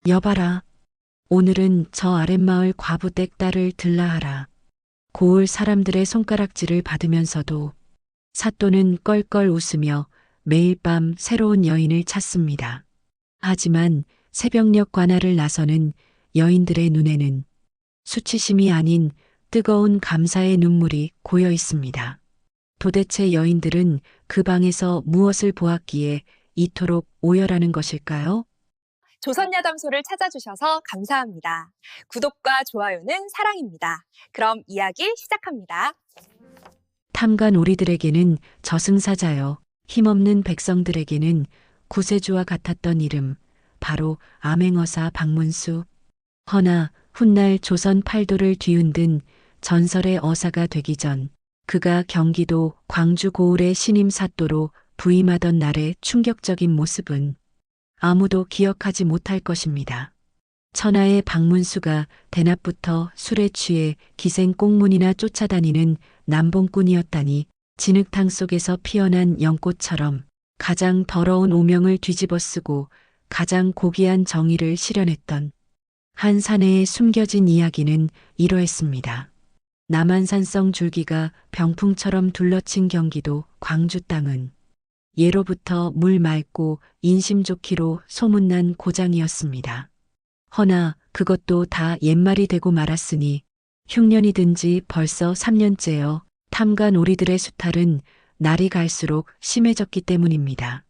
여봐라. 오늘은 저 아랫마을 과부댁 딸을 들라하라. 고을 사람들의 손가락질을 받으면서도 사또는 껄껄 웃으며 매일 밤 새로운 여인을 찾습니다. 하지만 새벽녘 관할을 나서는 여인들의 눈에는 수치심이 아닌 뜨거운 감사의 눈물이 고여 있습니다. 도대체 여인들은 그 방에서 무엇을 보았기에 이토록 오열하는 것일까요? 조선야담소를 찾아주셔서 감사합니다. 구독과 좋아요는 사랑입니다. 그럼 이야기 시작합니다. 탐관 우리들에게는 저승사자여, 힘없는 백성들에게는 구세주와 같았던 이름, 바로 암행어사 박문수. 허나 훗날 조선 팔도를 뒤흔든 전설의 어사가 되기 전 그가 경기도 광주 고을의 신임 사또로 부임하던 날의 충격적인 모습은 아무도 기억하지 못할 것입니다. 천하의 박문수가 대낮부터 술에 취해 기생 꽁문이나 쫓아다니는 남봉꾼이었다니 진흙탕 속에서 피어난 연꽃처럼 가장 더러운 오명을 뒤집어쓰고 가장 고귀한 정의를 실현했던 한 사내에 숨겨진 이야기는 이러했습니다. 남한산성 줄기가 병풍처럼 둘러친 경기도 광주 땅은 예로부터 물 맑고 인심 좋기로 소문난 고장이었습니다. 허나 그것도 다 옛말이 되고 말았으니 흉년이 든 지 벌써 3년째여 탐관 우리들의 수탈은 날이 갈수록 심해졌기 때문입니다.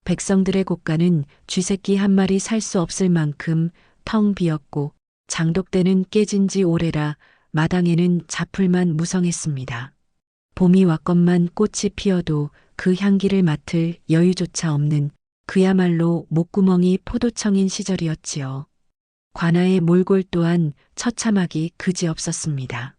백성들의 곳간은 쥐새끼 한 마리 살 수 없을 만큼 텅 비었고 장독대는 깨진 지 오래라 마당에는 자풀만 무성했습니다. 봄이 왔건만 꽃이 피어도 그 향기를 맡을 여유조차 없는 그야말로 목구멍이 포도청인 시절이었지요. 관아의 몰골 또한 처참하기 그지없었습니다.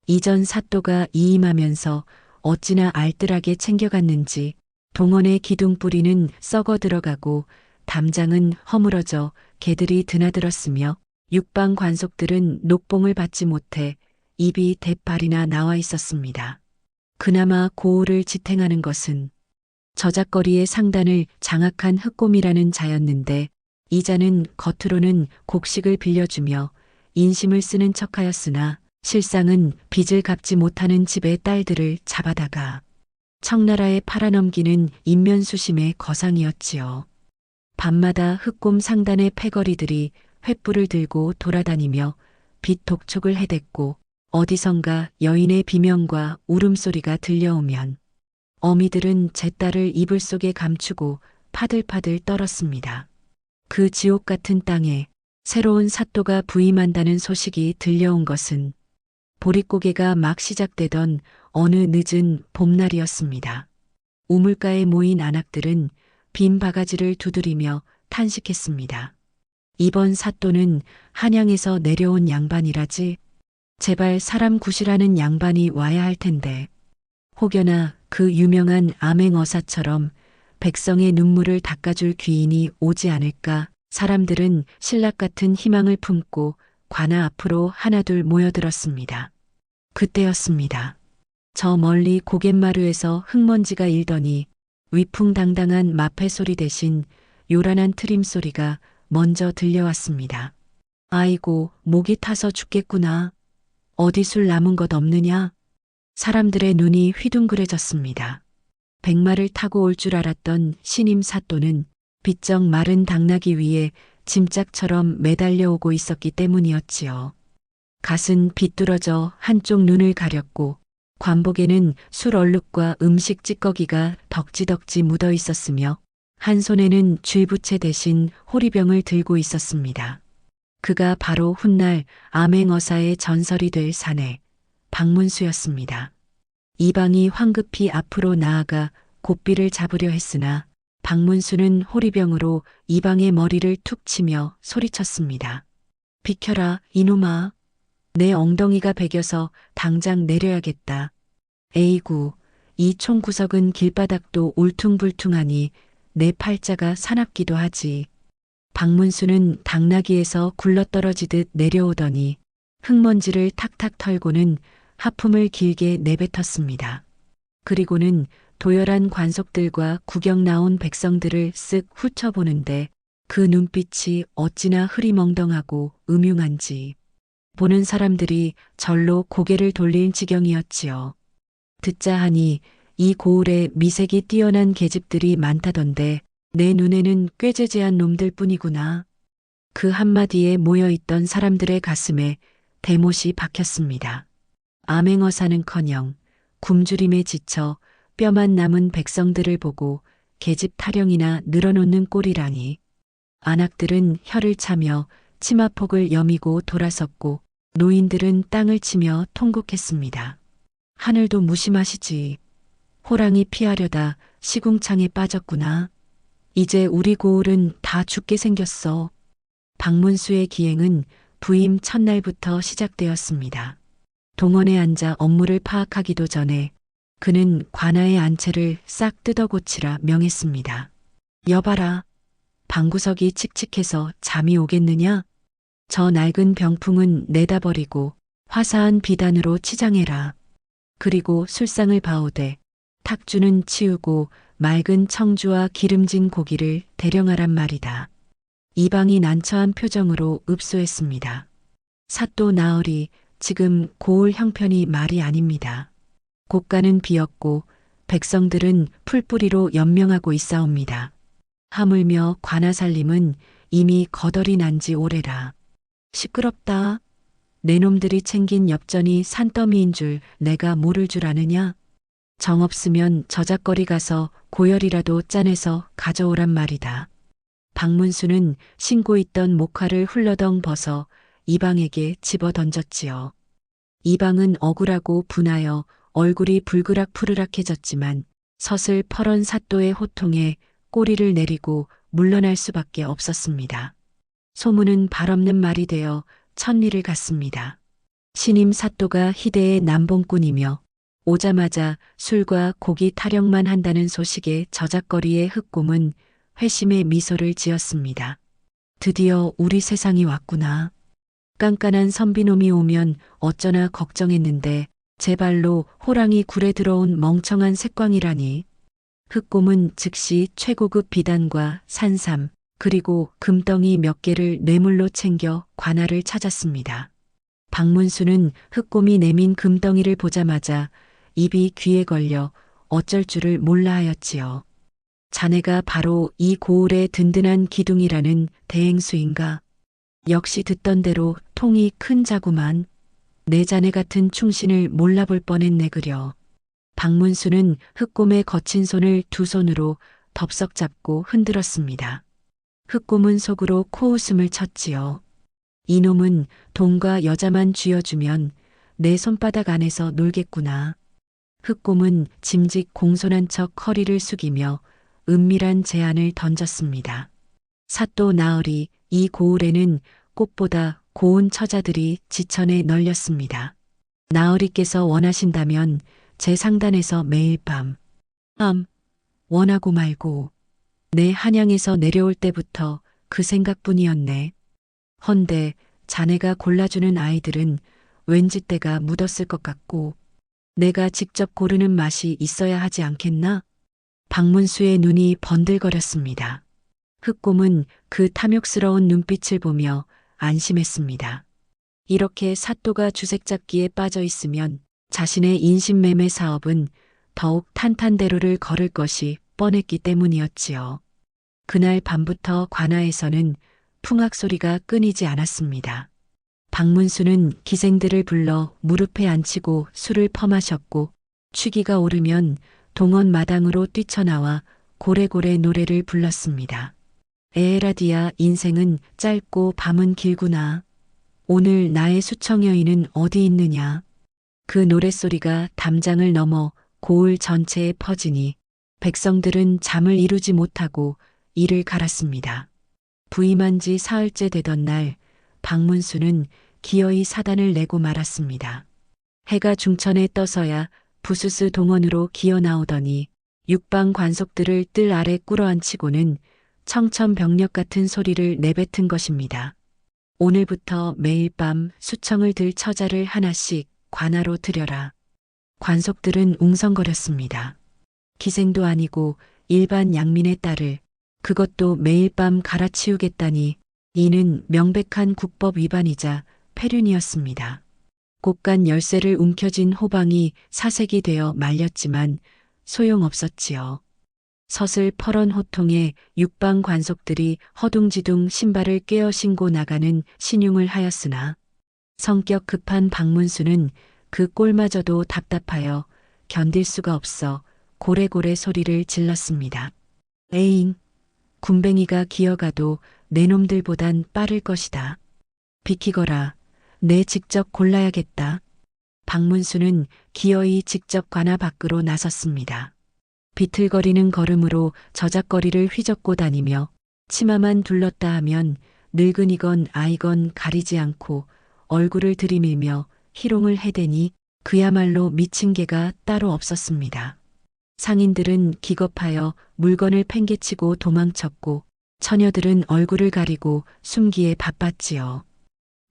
이전 사또가 이임하면서 어찌나 알뜰하게 챙겨갔는지 동원의 기둥뿌리는 썩어 들어가고 담장은 허물어져 개들이 드나들었으며 육방 관속들은 녹봉을 받지 못해 입이 대팔이나 나와 있었습니다. 그나마 고을을 지탱하는 것은 저작거리의 상단을 장악한 흑곰이라는 자였는데 이 자는 겉으로는 곡식을 빌려주며 인심을 쓰는 척하였으나 실상은 빚을 갚지 못하는 집의 딸들을 잡아다가 청나라에 팔아넘기는 인면수심의 거상이었지요. 밤마다 흑곰 상단의 패거리들이 횃불을 들고 돌아다니며 빚 독촉을 해댔고 어디선가 여인의 비명과 울음소리가 들려오면 어미들은 제 딸을 이불 속에 감추고 파들파들 떨었습니다. 그 지옥 같은 땅에 새로운 사또가 부임한다는 소식이 들려온 것은 보릿고개가 막 시작되던 어느 늦은 봄날이었습니다. 우물가에 모인 안악들은 빈 바가지를 두드리며 탄식했습니다. 이번 사또는 한양에서 내려온 양반이라지 제발 사람 구실하는 양반이 와야 할 텐데 혹여나 그 유명한 암행어사처럼 백성의 눈물을 닦아줄 귀인이 오지 않을까 사람들은 신락 같은 희망을 품고 관아 앞으로 하나둘 모여들었습니다. 그때였습니다. 저 멀리 고갯마루에서 흙먼지가 일더니 위풍당당한 마패 소리 대신 요란한 트림 소리가 먼저 들려왔습니다. 아이고, 목이 타서 죽겠구나. 어디 술 남은 것 없느냐? 사람들의 눈이 휘둥그레졌습니다. 백마를 타고 올 줄 알았던 신임 사또는 비쩍 마른 당나귀 위에 짐짝처럼 매달려 오고 있었기 때문이었지요. 갓은 비뚤어져 한쪽 눈을 가렸고 관복에는 술 얼룩과 음식 찌꺼기가 덕지덕지 묻어 있었으며 한 손에는 쥐부채 대신 호리병을 들고 있었습니다. 그가 바로 훗날 암행어사의 전설이 될 사내 박문수였습니다. 이방이 황급히 앞으로 나아가 고삐를 잡으려 했으나 박문수는 호리병으로 이방의 머리를 툭 치며 소리쳤습니다. 비켜라 이놈아. 내 엉덩이가 베겨서 당장 내려야겠다. 에이구, 이 총 구석은 길바닥도 울퉁불퉁하니 내 팔자가 사납기도 하지. 박문수는 당나귀에서 굴러떨어지듯 내려오더니 흙먼지를 탁탁 털고는 하품을 길게 내뱉었습니다. 그리고는 도열한 관속들과 구경 나온 백성들을 쓱 훑어보는데 그 눈빛이 어찌나 흐리멍덩하고 음흉한지 보는 사람들이 절로 고개를 돌릴 지경이었지요. 듣자 하니 이 고을에 미색이 뛰어난 계집들이 많다던데 내 눈에는 꾀죄죄한 놈들 뿐이구나. 그 한마디에 모여있던 사람들의 가슴에 대못이 박혔습니다. 암행어사는커녕 굶주림에 지쳐 뼈만 남은 백성들을 보고 계집 타령이나 늘어놓는 꼴이라니. 안악들은 혀를 차며 치마폭을 여미고 돌아섰고 노인들은 땅을 치며 통곡했습니다. 하늘도 무심하시지. 호랑이 피하려다 시궁창에 빠졌구나. 이제 우리 고을은 다 죽게 생겼어. 박문수의 기행은 부임 첫날부터 시작되었습니다. 동원에 앉아 업무를 파악하기도 전에 그는 관아의 안채를 싹 뜯어고치라 명했습니다. 여봐라. 방구석이 칙칙해서 잠이 오겠느냐? 저 낡은 병풍은 내다 버리고 화사한 비단으로 치장해라. 그리고 술상을 봐오되 탁주는 치우고 맑은 청주와 기름진 고기를 대령하란 말이다. 이방이 난처한 표정으로 읍소했습니다. 사또 나으리, 지금 고을 형편이 말이 아닙니다. 곡간은 비었고 백성들은 풀뿌리로 연명하고 있사옵니다. 하물며 관아살림은 이미 거덜이 난 지 오래라. 시끄럽다. 내 놈들이 챙긴 엽전이 산더미인 줄 내가 모를 줄 아느냐? 정없으면 저작거리 가서 고열이라도 짜내서 가져오란 말이다. 박문수는 신고 있던 목화를 훌러덩 벗어 이방에게 집어 던졌지요. 이방은 억울하고 분하여 얼굴이 불그락 푸르락해졌지만 서슬 퍼런 사또의 호통에 꼬리를 내리고 물러날 수밖에 없었습니다. 소문은 발없는 말이 되어 천리를 갔습니다. 신임 사또가 희대의 남봉꾼이며 오자마자 술과 고기 타령만 한다는 소식에 저작거리의 흑곰은 회심의 미소를 지었습니다. 드디어 우리 세상이 왔구나. 깐깐한 선비놈이 오면 어쩌나 걱정했는데 제 발로 호랑이 굴에 들어온 멍청한 색광이라니. 흑곰은 즉시 최고급 비단과 산삼 그리고 금덩이 몇 개를 뇌물로 챙겨 관아를 찾았습니다. 박문수는 흑곰이 내민 금덩이를 보자마자 입이 귀에 걸려 어쩔 줄을 몰라 하였지요. 자네가 바로 이 고을의 든든한 기둥이라는 대행수인가? 역시 듣던 대로 통이 큰 자구만. 내 자네 같은 충신을 몰라볼 뻔했네 그려. 박문수는 흑곰의 거친 손을 두 손으로 덥석 잡고 흔들었습니다. 흑곰은 속으로 코웃음을 쳤지요. 이놈은 돈과 여자만 쥐어주면 내 손바닥 안에서 놀겠구나. 흑곰은 짐짓 공손한 척 허리를 숙이며 은밀한 제안을 던졌습니다. 사또 나으리, 이 고을에는 꽃보다 고운 처자들이 지천에 널렸습니다. 나으리께서 원하신다면 제 상단에서 매일 밤 원하고 말고 내 한양에서 내려올 때부터 그 생각뿐이었네. 헌데 자네가 골라주는 아이들은 왠지 때가 묻었을 것 같고 내가 직접 고르는 맛이 있어야 하지 않겠나? 박문수의 눈이 번들거렸습니다. 흑곰은 그 탐욕스러운 눈빛을 보며 안심했습니다. 이렇게 사또가 주색잡기에 빠져 있으면 자신의 인신매매 사업은 더욱 탄탄대로를 걸을 것이 뻔했기 때문이었지요. 그날 밤부터 관아에서는 풍악 소리가 끊이지 않았습니다. 박문수는 기생들을 불러 무릎에 앉히고 술을 퍼마셨고 취기가 오르면 동원 마당으로 뛰쳐나와 고래고래 노래를 불렀습니다. 에헤라디야, 인생은 짧고 밤은 길구나. 오늘 나의 수청 여인은 어디 있느냐. 그 노랫소리가 담장을 넘어 고을 전체에 퍼지니 백성들은 잠을 이루지 못하고 이를 갈았습니다. 부임한 지 사흘째 되던 날 박문수는 기어이 사단을 내고 말았습니다. 해가 중천에 떠서야 부수스 동원으로 기어 나오더니 육방 관속들을 뜰 아래 꿇어앉히고는 청천벽력 같은 소리를 내뱉은 것입니다. 오늘부터 매일 밤 수청을 들 처자를 하나씩 관아로 들여라. 관속들은 웅성거렸습니다. 기생도 아니고 일반 양민의 딸을 그것도 매일 밤 갈아치우겠다니 이는 명백한 국법 위반이자 폐륜이었습니다. 곳간 열쇠를 움켜쥔 호방이 사색이 되어 말렸지만 소용없었지요. 서슬 퍼런 호통에 육방 관속들이 허둥지둥 신발을 꿰어 신고 나가는 신용을 하였으나 성격 급한 박문수는 그 꼴마저도 답답하여 견딜 수가 없어 고래고래 소리를 질렀습니다. 에잉, 군뱅이가 기어가도 내 놈들보단 빠를 것이다. 비키거라. 내 직접 골라야겠다. 박문수는 기어이 직접 관아 밖으로 나섰습니다. 비틀거리는 걸음으로 저작거리를 휘젓고 다니며 치마만 둘렀다 하면 늙은이건 아이건 가리지 않고 얼굴을 들이밀며 희롱을 해대니 그야말로 미친 개가 따로 없었습니다. 상인들은 기겁하여 물건을 팽개치고 도망쳤고 처녀들은 얼굴을 가리고 숨기에 바빴지요.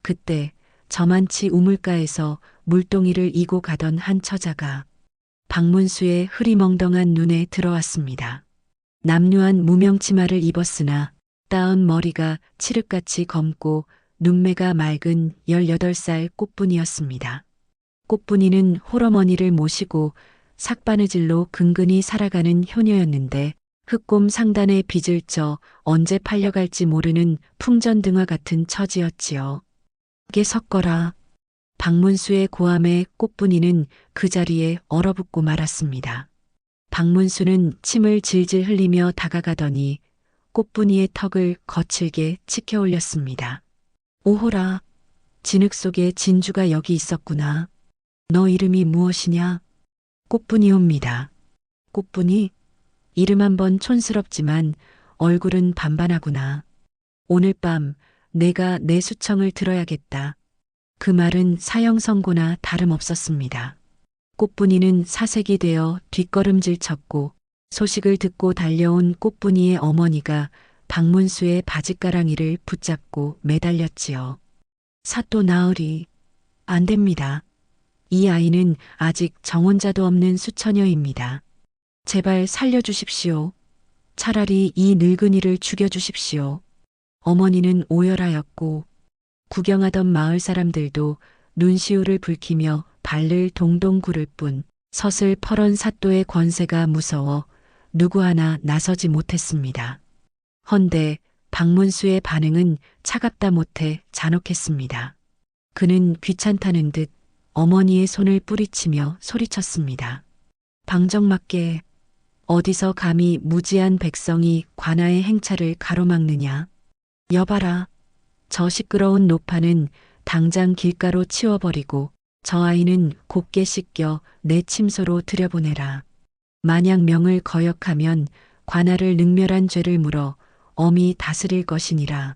그때 저만치 우물가에서 물동이를 이고 가던 한 처자가 박문수의 흐리멍덩한 눈에 들어왔습니다. 남루한 무명치마를 입었으나 따은 머리가 칠흑같이 검고 눈매가 맑은 18살 꽃분이었습니다. 꽃분이는 홀어머니를 모시고 삭바느질로 근근히 살아가는 효녀였는데 흑곰 상단에 빚을 져 언제 팔려갈지 모르는 풍전등화 같은 처지였지요. 게 섞어라. 박문수의 고함에 꽃분이는 그 자리에 얼어붙고 말았습니다. 박문수는 침을 질질 흘리며 다가가더니 꽃분이의 턱을 거칠게 치켜 올렸습니다. 오호라. 진흙 속에 진주가 여기 있었구나. 너 이름이 무엇이냐? 꽃분이옵니다. 꽃분이? 이름 한번 촌스럽지만 얼굴은 반반하구나. 오늘 밤 내가 내 수청을 들어야겠다. 그 말은 사형선고나 다름없었습니다. 꽃분이는 사색이 되어 뒷걸음질 쳤고 소식을 듣고 달려온 꽃분이의 어머니가 박문수의 바짓가랑이를 붙잡고 매달렸지요. 사또 나으리. 안 됩니다. 이 아이는 아직 정혼자도 없는 수처녀입니다. 제발 살려주십시오. 차라리 이 늙은이를 죽여주십시오. 어머니는 오열하였고 구경하던 마을 사람들도 눈시울을 붉히며 발을 동동 구를 뿐 서슬 퍼런 사또의 권세가 무서워 누구 하나 나서지 못했습니다. 헌데 박문수의 반응은 차갑다 못해 잔혹했습니다. 그는 귀찮다는 듯 어머니의 손을 뿌리치며 소리쳤습니다. 방정맞게 어디서 감히 무지한 백성이 관아의 행차를 가로막느냐. 여봐라. 저 시끄러운 노파는 당장 길가로 치워버리고 저 아이는 곱게 씻겨 내 침소로 들여보내라. 만약 명을 거역하면 관아를 능멸한 죄를 물어 엄히 다스릴 것이니라.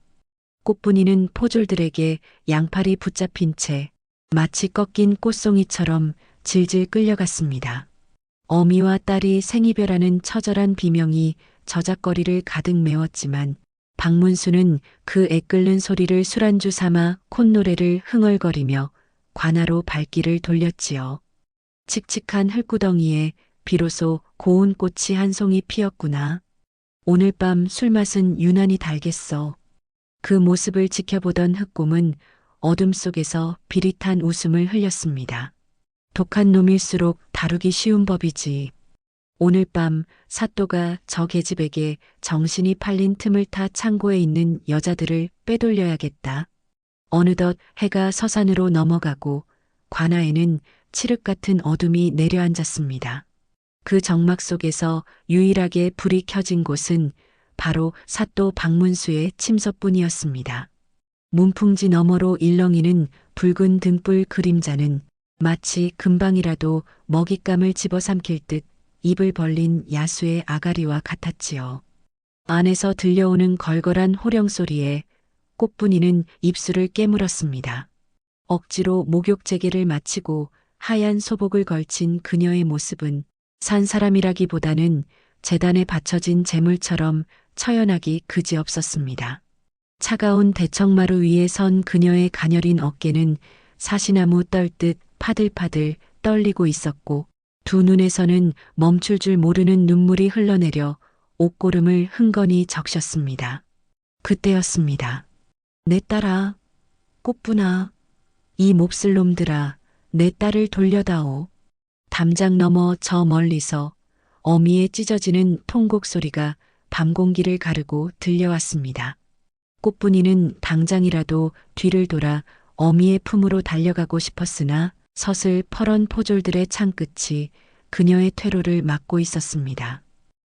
꽃분이는 포졸들에게 양팔이 붙잡힌 채 마치 꺾인 꽃송이처럼 질질 끌려갔습니다. 어미와 딸이 생이별하는 처절한 비명이 저작거리를 가득 메웠지만 박문수는 그 애끓는 소리를 술안주 삼아 콧노래를 흥얼거리며 관아로 발길을 돌렸지요. 칙칙한 흙구덩이에 비로소 고운 꽃이 한 송이 피었구나. 오늘 밤 술맛은 유난히 달겠어. 그 모습을 지켜보던 흑곰은 어둠 속에서 비릿한 웃음을 흘렸습니다. 독한 놈일수록 다루기 쉬운 법이지. 오늘 밤 사또가 저 계집에게 정신이 팔린 틈을 타 창고에 있는 여자들을 빼돌려야겠다. 어느덧 해가 서산으로 넘어가고 관아에는 칠흑 같은 어둠이 내려앉았습니다. 그 정막 속에서 유일하게 불이 켜진 곳은 바로 사또 박문수의 침소뿐이었습니다. 문풍지 너머로 일렁이는 붉은 등불 그림자는 마치 금방이라도 먹잇감을 집어삼킬 듯 입을 벌린 야수의 아가리와 같았지요. 안에서 들려오는 걸걸한 호령소리에 꽃분이는 입술을 깨물었습니다. 억지로 목욕재개를 마치고 하얀 소복을 걸친 그녀의 모습은 산 사람이라기보다는 제단에 받쳐진 재물처럼 처연하기 그지없었습니다. 차가운 대청마루 위에 선 그녀의 가녀린 어깨는 사시나무 떨듯 파들파들 떨리고 있었고 두 눈에서는 멈출 줄 모르는 눈물이 흘러내려 옷고름을 흥건히 적셨습니다. 그때였습니다. 내 딸아, 꽃분아, 이 몹쓸 놈들아, 내 딸을 돌려다오. 담장 너머 저 멀리서 어미의 찢어지는 통곡 소리가 밤 공기를 가르고 들려왔습니다. 꽃분이는 당장이라도 뒤를 돌아 어미의 품으로 달려가고 싶었으나 서슬 퍼런 포졸들의 창끝이 그녀의 퇴로를 막고 있었습니다.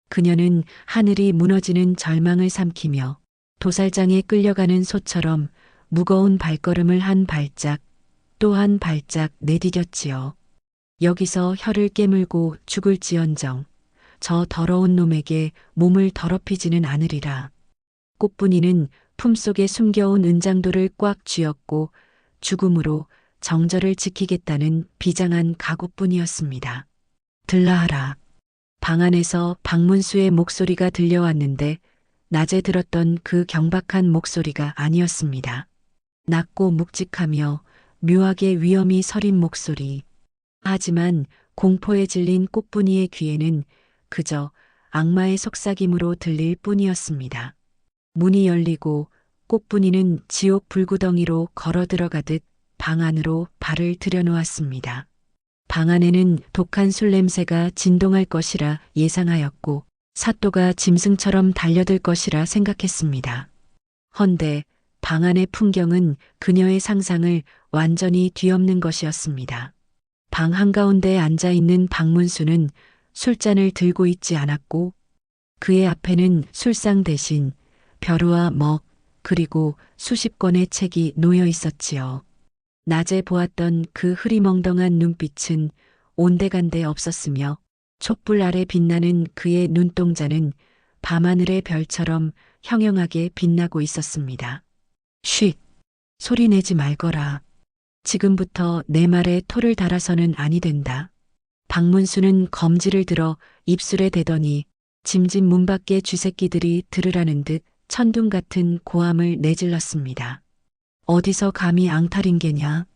그녀는 하늘이 무너지는 절망을 삼키며 도살장에 끌려가는 소처럼 무거운 발걸음을 한 발짝 또 한 발짝 내디뎠지요. 여기서 혀를 깨물고 죽을지언정 저 더러운 놈에게 몸을 더럽히지는 않으리라. 꽃분이는 품속에 숨겨온 은장도를 꽉 쥐었고 죽음으로 정절을 지키겠다는 비장한 각오뿐이었습니다. 들라하라. 방 안에서 박문수의 목소리가 들려왔는데 낮에 들었던 그 경박한 목소리가 아니었습니다. 낮고 묵직하며 묘하게 위엄이 서린 목소리. 하지만 공포에 질린 꽃분이의 귀에는 그저 악마의 속삭임으로 들릴 뿐이었습니다. 문이 열리고 꽃분이는 지옥 불구덩이로 걸어 들어가듯 방 안으로 발을 들여놓았습니다. 방 안에는 독한 술 냄새가 진동할 것이라 예상하였고 사또가 짐승처럼 달려들 것이라 생각했습니다. 헌데 방 안의 풍경은 그녀의 상상을 완전히 뒤엎는 것이었습니다. 방 한가운데에 앉아있는 박문수는 술잔을 들고 있지 않았고 그의 앞에는 술상 대신 벼루와 먹 그리고 수십 권의 책이 놓여 있었지요. 낮에 보았던 그 흐리멍덩한 눈빛은 온데간데 없었으며 촛불 아래 빛나는 그의 눈동자는 밤하늘의 별처럼 형형하게 빛나고 있었습니다. 쉿! 소리 내지 말거라. 지금부터 내 말에 토를 달아서는 아니 된다. 박문수는 검지를 들어 입술에 대더니 짐집 문 밖의 쥐새끼들이 들으라는 듯 천둥 같은 고함을 내질렀습니다. 어디서 감히 앙탈인게냐?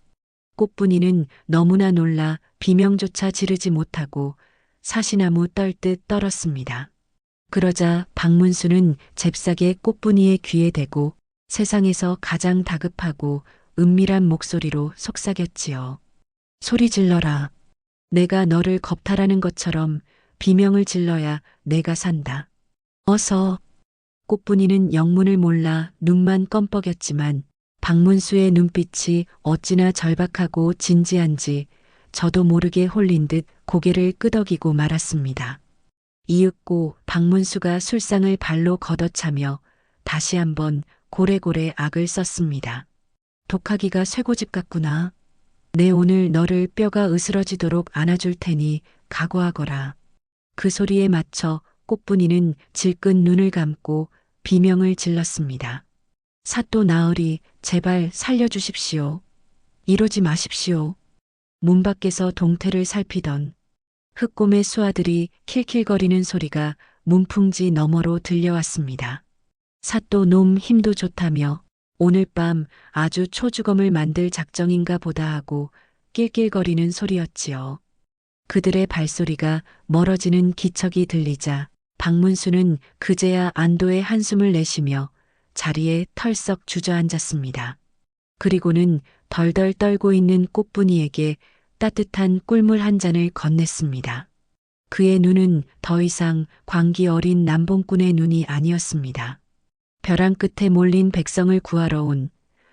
꽃분이는 너무나 놀라 비명조차 지르지 못하고 사시나무 떨듯 떨었습니다. 그러자 박문수는 잽싸게 꽃분이의 귀에 대고 세상에서 가장 다급하고 은밀한 목소리로 속삭였지요. 소리 질러라. 내가 너를 겁탈하는 것처럼 비명을 질러야 내가 산다. 어서. 꽃분이는 영문을 몰라 눈만 껌뻑였지만 박문수의 눈빛이 어찌나 절박하고 진지한지 저도 모르게 홀린 듯 고개를 끄덕이고 말았습니다. 이윽고 박문수가 술상을 발로 걷어차며 다시 한번 고래고래 악을 썼습니다. 독하기가 쇠고집 같구나. 내 오늘 너를 뼈가 으스러지도록 안아줄 테니 각오하거라. 그 소리에 맞춰 꽃분이는 질끈 눈을 감고 비명을 질렀습니다. 사또 나으리 제발 살려주십시오. 이러지 마십시오. 문 밖에서 동태를 살피던 흑곰의 수아들이 킬킬거리는 소리가 문풍지 너머로 들려왔습니다. 사또 놈 힘도 좋다며 오늘 밤 아주 초주검을 만들 작정인가 보다 하고 낄낄거리는 소리였지요. 그들의 발소리가 멀어지는 기척이 들리자 박문수는 그제야 안도의 한숨을 내쉬며 자리에 털썩 주저앉았습니다. 그리고는 덜덜 떨고 있는 꽃분이에게 따뜻한 꿀물 한 잔을 건넸습니다. 그의 눈은 더 이상 광기 어린 남봉꾼의 눈이 아니었습니다. 벼랑 끝에 몰린 백성을 구하러 온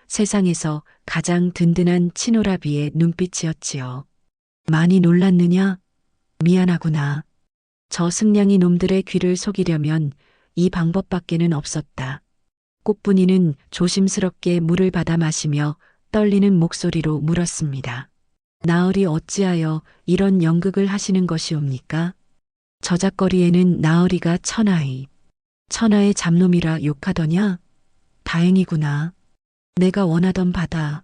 세상에서 가장 든든한 치노라비의 눈빛이었지요. 많이 놀랐느냐? 미안하구나. 저 승냥이 놈들의 귀를 속이려면 이 방법밖에는 없었다. 꽃분이는 조심스럽게 물을 받아 마시며 떨리는 목소리로 물었습니다. 나으리 어찌하여 이런 연극을 하시는 것이옵니까? 저작거리에는 나으리가 천하의 잡놈이라 욕하더냐? 다행이구나. 내가 원하던 바다.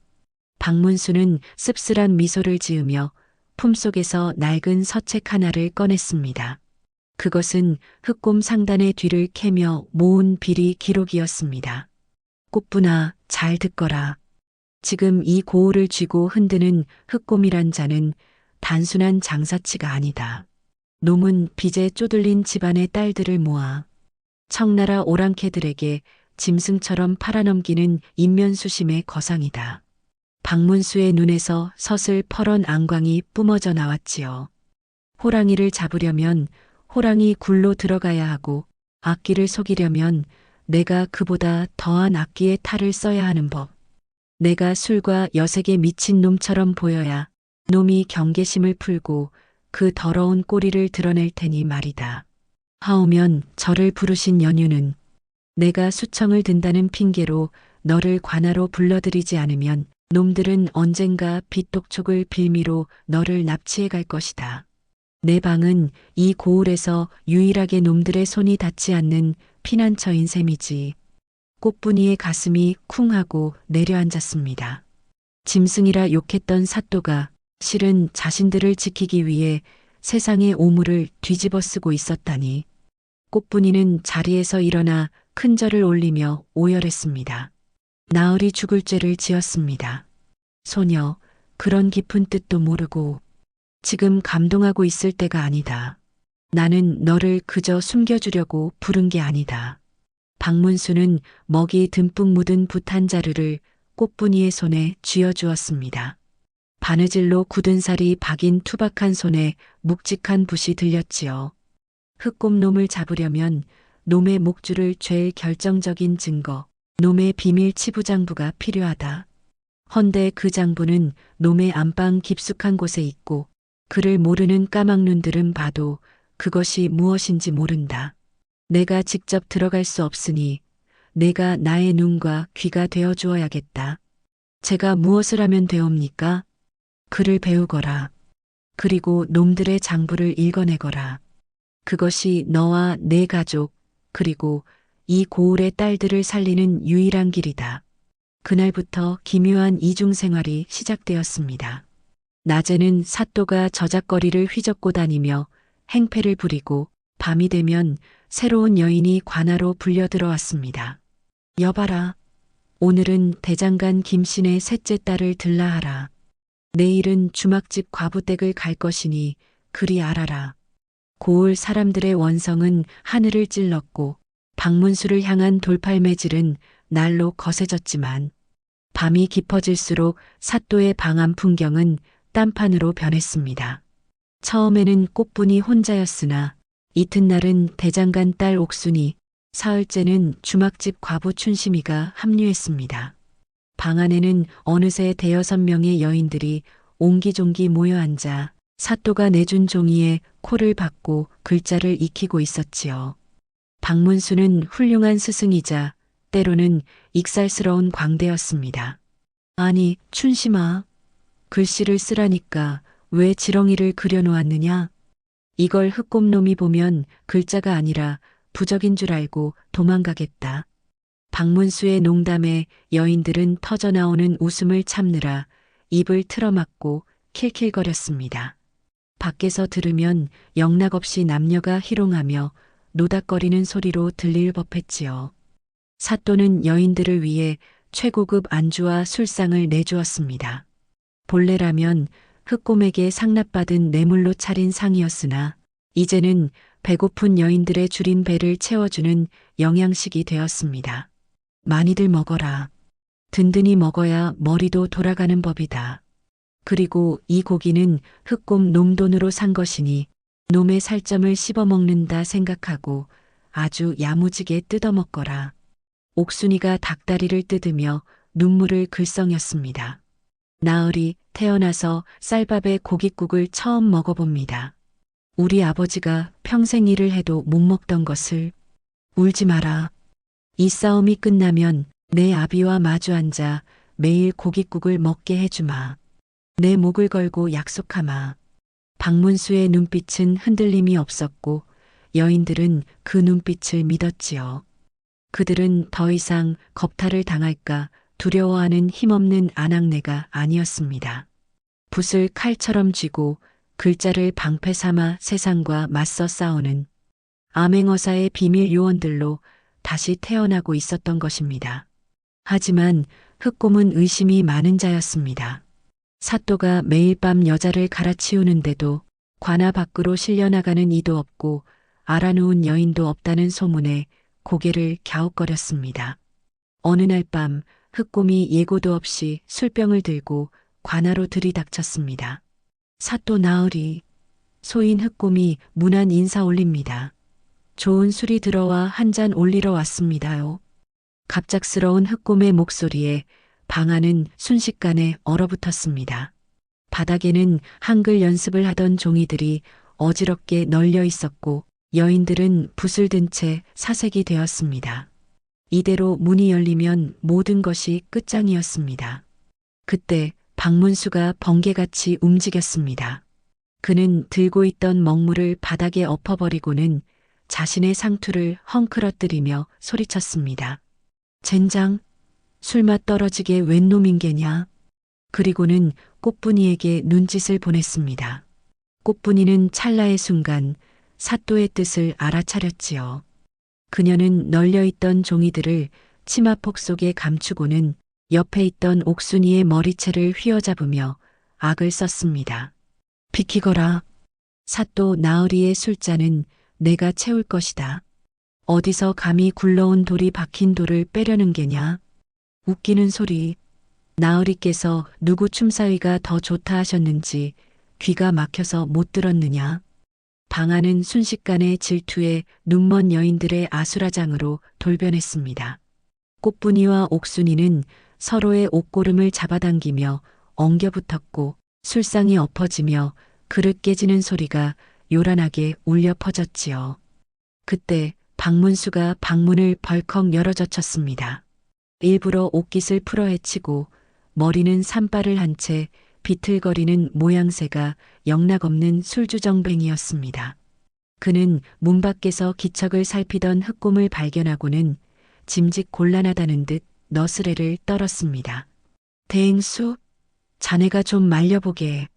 박문수는 씁쓸한 미소를 지으며 품속에서 낡은 서책 하나를 꺼냈습니다. 그것은 흑곰 상단의 뒤를 캐며 모은 비리 기록이었습니다. 꽃분아, 잘 듣거라. 지금 이 고울을 쥐고 흔드는 흑곰이란 자는 단순한 장사치가 아니다. 놈은 빚에 쪼들린 집안의 딸들을 모아 청나라 오랑캐들에게 짐승처럼 팔아넘기는 인면수심의 거상이다. 박문수의 눈에서 서슬 퍼런 안광이 뿜어져 나왔지요. 호랑이를 잡으려면 호랑이 굴로 들어가야 하고 악귀를 속이려면 내가 그보다 더한 악귀의 탈을 써야 하는 법. 내가 술과 여색에 미친 놈처럼 보여야 놈이 경계심을 풀고 그 더러운 꼬리를 드러낼 테니 말이다. 하오면 저를 부르신 연유는 내가 수청을 든다는 핑계로 너를 관하로 불러들이지 않으면 놈들은 언젠가 빚독촉을 빌미로 너를 납치해 갈 것이다. 내 방은 이 고을에서 유일하게 놈들의 손이 닿지 않는 피난처인 셈이지. 꽃분이의 가슴이 쿵 하고 내려앉았습니다. 짐승이라 욕했던 사또가 실은 자신들을 지키기 위해 세상의 오물을 뒤집어 쓰고 있었다니. 꽃분이는 자리에서 일어나 큰절을 올리며 오열했습니다. 나으리 죽을 죄를 지었습니다. 소녀, 그런 깊은 뜻도 모르고 지금 감동하고 있을 때가 아니다. 나는 너를 그저 숨겨주려고 부른 게 아니다. 박문수는 먹이 듬뿍 묻은 붓 한 자루를 꽃분이의 손에 쥐어주었습니다. 바느질로 굳은 살이 박인 투박한 손에 묵직한 붓이 들렸지요. 흑곰놈을 잡으려면 놈의 목줄을 쥘 결정적인 증거, 놈의 비밀 치부장부가 필요하다. 헌데 그 장부는 놈의 안방 깊숙한 곳에 있고 그를 모르는 까막눈들은 봐도 그것이 무엇인지 모른다. 내가 직접 들어갈 수 없으니 내가 나의 눈과 귀가 되어 주어야겠다. 제가 무엇을 하면 되옵니까? 글을 배우거라. 그리고 놈들의 장부를 읽어내거라. 그것이 너와 내 가족 그리고 이 고을의 딸들을 살리는 유일한 길이다. 그날부터 기묘한 이중생활이 시작되었습니다. 낮에는 사또가 저작거리를 휘젓고 다니며 행패를 부리고 밤이 되면 새로운 여인이 관하로 불려 들어왔습니다. 여봐라. 오늘은 대장간 김신의 셋째 딸을 들라하라. 내일은 주막집 과부댁을 갈 것이니 그리 알아라. 고을 사람들의 원성은 하늘을 찔렀고 박문수를 향한 돌팔매질은 날로 거세졌지만 밤이 깊어질수록 사또의 방안 풍경은 딴판으로 변했습니다. 처음에는 꽃분이 혼자였으나 이튿날은 대장간 딸 옥순이, 사흘째는 주막집 과부 춘심이가 합류했습니다. 방 안에는 어느새 대여섯 명의 여인들이 옹기종기 모여 앉아 사또가 내준 종이에 코를 박고 글자를 익히고 있었지요. 박문수는 훌륭한 스승이자 때로는 익살스러운 광대였습니다. 아니, 춘심아. 글씨를 쓰라니까 왜 지렁이를 그려놓았느냐? 이걸 흑곰놈이 보면 글자가 아니라 부적인 줄 알고 도망가겠다. 박문수의 농담에 여인들은 터져나오는 웃음을 참느라 입을 틀어막고 킬킬거렸습니다. 밖에서 들으면 영락없이 남녀가 희롱하며 노닥거리는 소리로 들릴 법했지요. 사또는 여인들을 위해 최고급 안주와 술상을 내주었습니다. 본래라면 흑곰에게 상납받은 뇌물로 차린 상이었으나 이제는 배고픈 여인들의 줄인 배를 채워주는 영양식이 되었습니다. 많이들 먹어라. 든든히 먹어야 머리도 돌아가는 법이다. 그리고 이 고기는 흑곰 놈 돈으로 산 것이니 놈의 살점을 씹어먹는다 생각하고 아주 야무지게 뜯어먹거라. 옥순이가 닭다리를 뜯으며 눈물을 글썽였습니다. 나으리 태어나서 쌀밥에 고깃국을 처음 먹어봅니다. 우리 아버지가 평생 일을 해도 못 먹던 것을. 울지 마라. 이 싸움이 끝나면 내 아비와 마주 앉아 매일 고깃국을 먹게 해주마. 내 목을 걸고 약속하마. 박문수의 눈빛은 흔들림이 없었고 여인들은 그 눈빛을 믿었지요. 그들은 더 이상 겁탈을 당할까 두려워하는 힘없는 아낙네가 아니었습니다. 붓을 칼처럼 쥐고 글자를 방패 삼아 세상과 맞서 싸우는 암행어사의 비밀 요원들로 다시 태어나고 있었던 것입니다. 하지만 흑곰은 의심이 많은 자였습니다. 사또가 매일 밤 여자를 갈아치우는데도 관아 밖으로 실려나가는 이도 없고 알아놓은 여인도 없다는 소문에 고개를 갸웃거렸습니다. 어느 날 밤 흑곰이 예고도 없이 술병을 들고 관아로 들이닥쳤습니다. 사또 나으리, 소인 흑곰이 문안 인사 올립니다. 좋은 술이 들어와 한 잔 올리러 왔습니다요. 갑작스러운 흑곰의 목소리에 방 안은 순식간에 얼어붙었습니다. 바닥에는 한글 연습을 하던 종이들이 어지럽게 널려 있었고 여인들은 붓을 든 채 사색이 되었습니다. 이대로 문이 열리면 모든 것이 끝장이었습니다. 그때 박문수가 번개같이 움직였습니다. 그는 들고 있던 먹물을 바닥에 엎어버리고는 자신의 상투를 헝클어뜨리며 소리쳤습니다. 젠장, 술맛 떨어지게 웬 놈인게냐. 그리고는 꽃분이에게 눈짓을 보냈습니다. 꽃분이는 찰나의 순간 사또의 뜻을 알아차렸지요. 그녀는 널려있던 종이들을 치마폭 속에 감추고는 옆에 있던 옥순이의 머리채를 휘어잡으며 악을 썼습니다. 비키거라. 사또 나으리의 술잔은 내가 채울 것이다. 어디서 감히 굴러온 돌이 박힌 돌을 빼려는 게냐. 웃기는 소리. 나으리께서 누구 춤사위가 더 좋다 하셨는지 귀가 막혀서 못 들었느냐. 방 안은 순식간에 질투에 눈먼 여인들의 아수라장으로 돌변했습니다. 꽃분이와 옥순이는 서로의 옷고름을 잡아당기며 엉겨붙었고 술상이 엎어지며 그릇 깨지는 소리가 요란하게 울려 퍼졌지요. 그때 박문수가 방문을 벌컥 열어젖혔습니다. 일부러 옷깃을 풀어헤치고 머리는 산발을 한 채 비틀거리는 모양새가 영락없는 술주정뱅이였습니다. 그는 문 밖에서 기척을 살피던 흑곰을 발견하고는 짐짓 곤란하다는 듯 너스레를 떨었습니다. 대행수, 자네가 좀 말려보게.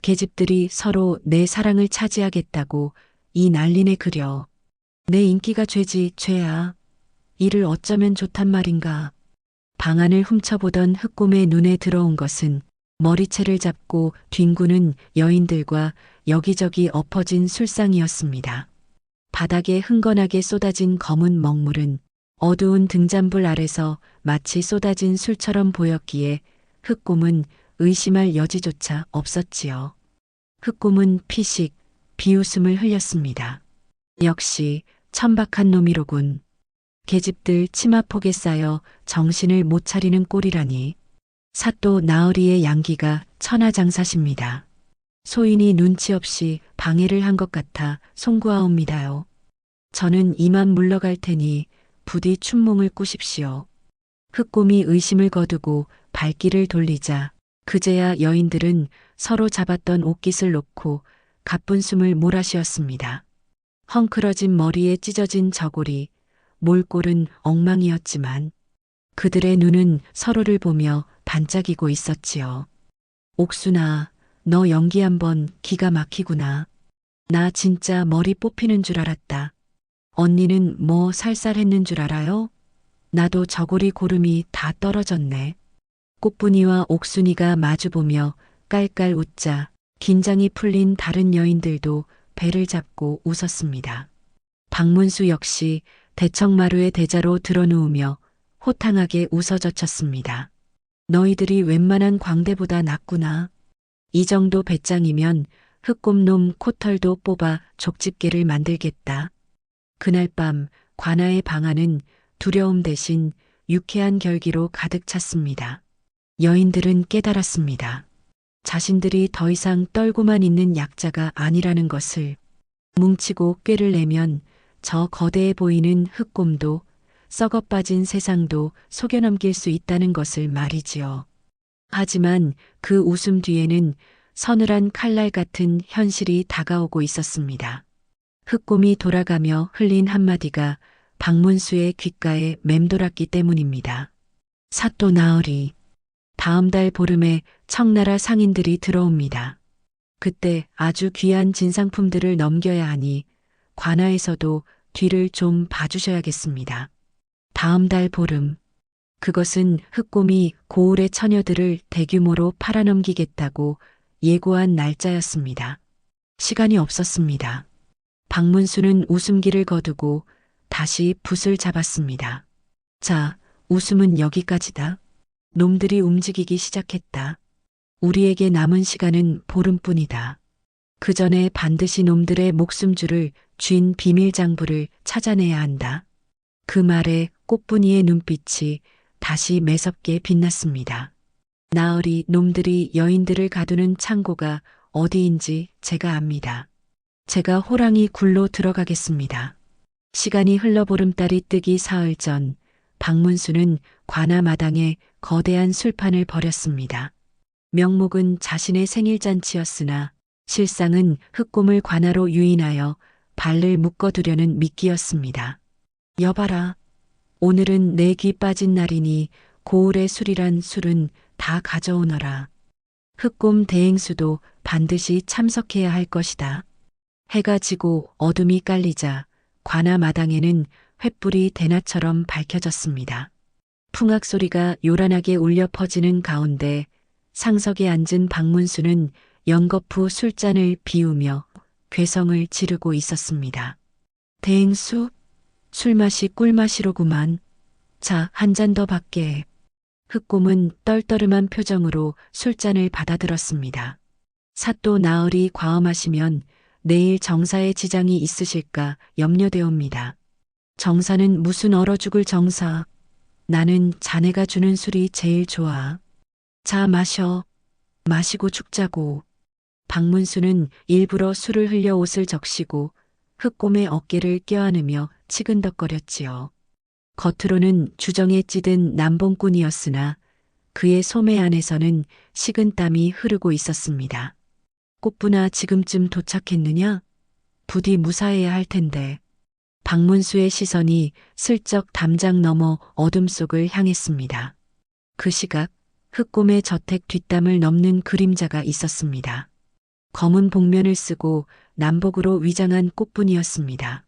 계집들이 서로 내 사랑을 차지하겠다고 이 난리네 그려. 내 인기가 죄지 죄야. 이를 어쩌면 좋단 말인가. 방 안을 훔쳐보던 흑곰의 눈에 들어온 것은 머리채를 잡고 뒹구는 여인들과 여기저기 엎어진 술상이었습니다. 바닥에 흥건하게 쏟아진 검은 먹물은 어두운 등잔불 아래서 마치 쏟아진 술처럼 보였기에 흑곰은 의심할 여지조차 없었지요. 흑곰은 피식, 비웃음을 흘렸습니다. 역시 천박한 놈이로군. 계집들 치마폭에 쌓여 정신을 못 차리는 꼴이라니. 사또 나으리의 양기가 천하장사십니다. 소인이 눈치 없이 방해를 한 것 같아 송구하옵니다요. 저는 이만 물러갈 테니 부디 춘몽을 꾸십시오. 흑곰이 의심을 거두고 발길을 돌리자 그제야 여인들은 서로 잡았던 옷깃을 놓고 가쁜 숨을 몰아쉬었습니다. 헝클어진 머리에 찢어진 저고리, 몰골은 엉망이었지만 그들의 눈은 서로를 보며 반짝이고 있었지요. 옥순아, 너 연기 한번 기가 막히구나. 나 진짜 머리 뽑히는 줄 알았다. 언니는 뭐 살살했는 줄 알아요? 나도 저고리 고름이 다 떨어졌네. 꽃분이와 옥순이가 마주보며 깔깔 웃자 긴장이 풀린 다른 여인들도 배를 잡고 웃었습니다. 박문수 역시 대청마루의 대자로 드러누우며 호탕하게 웃어젖혔습니다. 너희들이 웬만한 광대보다 낫구나. 이 정도 배짱이면 흑곰놈 코털도 뽑아 족집게를 만들겠다. 그날 밤 관아의 방 안은 두려움 대신 유쾌한 결기로 가득 찼습니다. 여인들은 깨달았습니다. 자신들이 더 이상 떨고만 있는 약자가 아니라는 것을. 뭉치고 꾀를 내면 저 거대해 보이는 흑곰도 썩어 빠진 세상도 속여넘길 수 있다는 것을 말이지요. 하지만 그 웃음 뒤에는 서늘한 칼날 같은 현실이 다가오고 있었습니다. 흑곰이 돌아가며 흘린 한마디가 박문수의 귓가에 맴돌았기 때문입니다. 사또 나으리. 다음 달 보름에 청나라 상인들이 들어옵니다. 그때 아주 귀한 진상품들을 넘겨야 하니 관아에서도 뒤를 좀 봐주셔야겠습니다. 다음 달 보름. 그것은 흑곰이 고을의 처녀들을 대규모로 팔아넘기겠다고 예고한 날짜였습니다. 시간이 없었습니다. 박문수는 웃음기를 거두고 다시 붓을 잡았습니다. 자, 웃음은 여기까지다. 놈들이 움직이기 시작했다. 우리에게 남은 시간은 보름뿐이다. 그 전에 반드시 놈들의 목숨줄을 쥔 비밀 장부를 찾아내야 한다. 그 말에 꽃분이의 눈빛이 다시 매섭게 빛났습니다. 나으리, 놈들이 여인들을 가두는 창고가 어디인지 제가 압니다. 제가 호랑이 굴로 들어가겠습니다. 시간이 흘러 보름달이 뜨기 사흘 전 박문수는 관아 마당에 거대한 술판을 벌였습니다. 명목은 자신의 생일잔치였으나 실상은 흑곰을 관아로 유인하여 발을 묶어두려는 미끼였습니다. 여봐라. 오늘은 내 귀 빠진 날이니 고을의 술이란 술은 다 가져오너라. 흑곰 대행수도 반드시 참석해야 할 것이다. 해가 지고 어둠이 깔리자 관아 마당에는 횃불이 대낮처럼 밝혀졌습니다. 풍악 소리가 요란하게 울려 퍼지는 가운데 상석에 앉은 박문수는 연거푸 술잔을 비우며 괴성을 지르고 있었습니다. 대행수, 술맛이 꿀맛이로구만. 자, 한 잔 더 받게. 흑곰은 떨떠름한 표정으로 술잔을 받아들었습니다. 사또 나으리 과음하시면 내일 정사에 지장이 있으실까 염려되옵니다. 정사는 무슨 얼어 죽을 정사. 나는 자네가 주는 술이 제일 좋아. 자, 마셔. 마시고 죽자고. 박문수는 일부러 술을 흘려 옷을 적시고 흑곰의 어깨를 껴안으며 치근덕거렸지요. 겉으로는 주정에 찌든 남봉꾼이었으나 그의 소매 안에서는 식은땀이 흐르고 있었습니다. 꽃분아, 지금쯤 도착했느냐? 부디 무사해야 할 텐데. 박문수의 시선이 슬쩍 담장 너머 어둠 속을 향했습니다. 그 시각 흑곰의 저택 뒷담을 넘는 그림자가 있었습니다. 검은 복면을 쓰고 남복으로 위장한 꽃분이었습니다.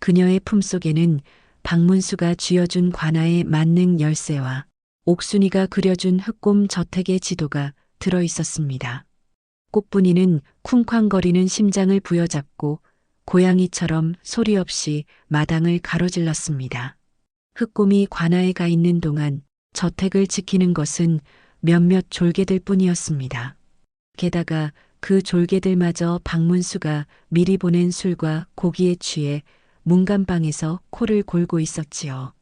그녀의 품속에는 박문수가 쥐어준 관아의 만능 열쇠와 옥순이가 그려준 흑곰 저택의 지도가 들어 있었습니다. 꽃분이는 쿵쾅거리는 심장을 부여잡고 고양이처럼 소리 없이 마당을 가로질렀습니다. 흑곰이 관아에 가 있는 동안 저택을 지키는 것은 몇몇 졸개들 뿐이었습니다. 게다가 그 졸개들마저 박문수가 미리 보낸 술과 고기에 취해 문간방에서 코를 골고 있었지요.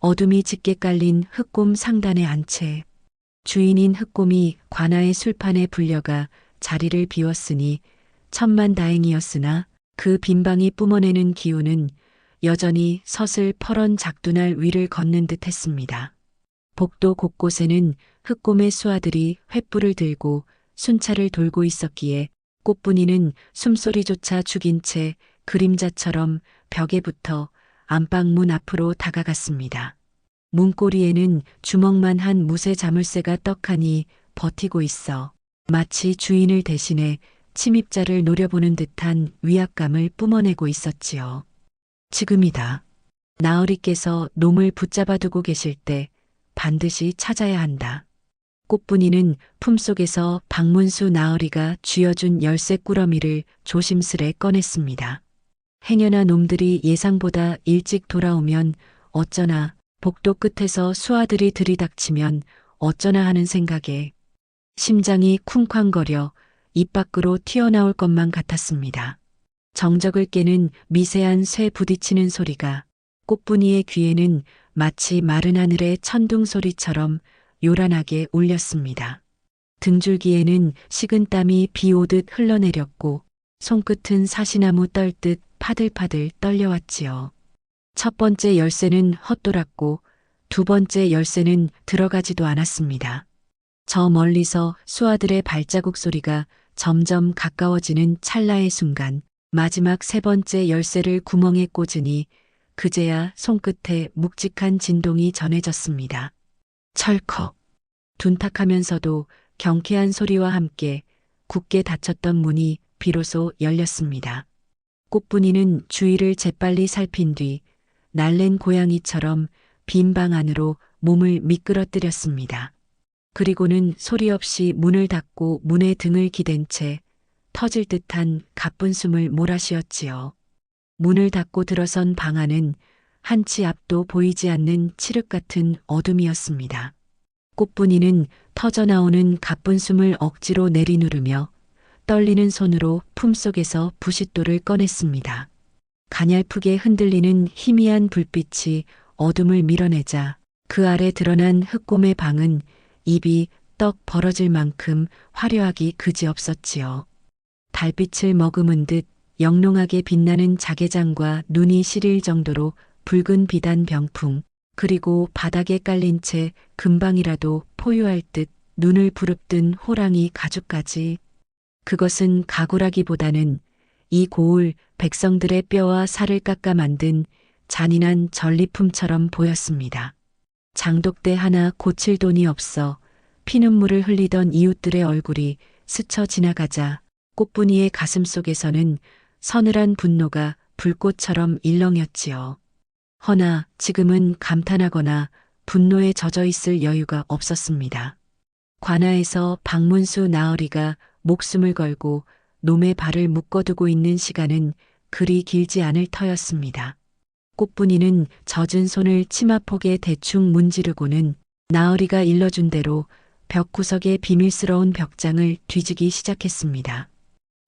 어둠이 짙게 깔린 흑곰 상단에 앉채 주인인 흑곰이 관아의 술판에 불려가 자리를 비웠으니 천만다행이었으나 그 빈방이 뿜어내는 기운은 여전히 서슬 퍼런 작두날 위를 걷는 듯 했습니다. 복도 곳곳에는 흑곰의 수하들이 횃불을 들고 순찰을 돌고 있었기에 꽃분이는 숨소리조차 죽인 채 그림자처럼 벽에 붙어 안방문 앞으로 다가갔습니다. 문고리에는 주먹만 한 무쇠 자물쇠가 떡하니 버티고 있어 마치 주인을 대신해 침입자를 노려보는 듯한 위압감을 뿜어내고 있었지요. 지금이다. 나으리께서 놈을 붙잡아두고 계실 때 반드시 찾아야 한다. 꽃분이는 품속에서 박문수 나으리가 쥐어준 열쇠 꾸러미를 조심스레 꺼냈습니다. 행여나 놈들이 예상보다 일찍 돌아오면 어쩌나, 복도 끝에서 수하들이 들이닥치면 어쩌나 하는 생각에 심장이 쿵쾅거려 입 밖으로 튀어나올 것만 같았습니다. 정적을 깨는 미세한 쇠 부딪히는 소리가 꽃분이의 귀에는 마치 마른 하늘의 천둥 소리처럼 요란하게 울렸습니다. 등줄기에는 식은땀이 비 오듯 흘러내렸고 손끝은 사시나무 떨듯 파들파들 떨려왔지요. 첫 번째 열쇠는 헛돌았고 두 번째 열쇠는 들어가지도 않았습니다. 저 멀리서 수하들의 발자국 소리가 점점 가까워지는 찰나의 순간 마지막 세 번째 열쇠를 구멍에 꽂으니 그제야 손끝에 묵직한 진동이 전해졌습니다. 철컥. 둔탁하면서도 경쾌한 소리와 함께 굳게 닫혔던 문이 비로소 열렸습니다. 꽃분이는 주위를 재빨리 살핀 뒤 날랜 고양이처럼 빈 방 안으로 몸을 미끄러뜨렸습니다. 그리고는 소리 없이 문을 닫고 문에 등을 기댄 채 터질 듯한 가쁜 숨을 몰아쉬었지요. 문을 닫고 들어선 방 안은 한치 앞도 보이지 않는 칠흑 같은 어둠이었습니다. 꽃분이는 터져나오는 가쁜 숨을 억지로 내리누르며 떨리는 손으로 품속에서 부싯돌을 꺼냈습니다. 가냘프게 흔들리는 희미한 불빛이 어둠을 밀어내자 그 아래 드러난 흑곰의 방은 입이 떡 벌어질 만큼 화려하기 그지없었지요. 달빛을 머금은 듯 영롱하게 빛나는 자개장과 눈이 시릴 정도로 붉은 비단 병풍, 그리고 바닥에 깔린 채 금방이라도 포효할 듯 눈을 부릅뜬 호랑이 가죽까지. 그것은 가구라기보다는 이 고을 백성들의 뼈와 살을 깎아 만든 잔인한 전리품처럼 보였습니다. 장독대 하나 고칠 돈이 없어 피눈물을 흘리던 이웃들의 얼굴이 스쳐 지나가자 꽃분이의 가슴 속에서는 서늘한 분노가 불꽃처럼 일렁였지요. 허나 지금은 감탄하거나 분노에 젖어 있을 여유가 없었습니다. 관아에서 박문수 나으리가 목숨을 걸고 놈의 발을 묶어두고 있는 시간은 그리 길지 않을 터였습니다. 꽃분이는 젖은 손을 치마폭에 대충 문지르고는 나으리가 일러준 대로 벽 구석의 비밀스러운 벽장을 뒤지기 시작했습니다.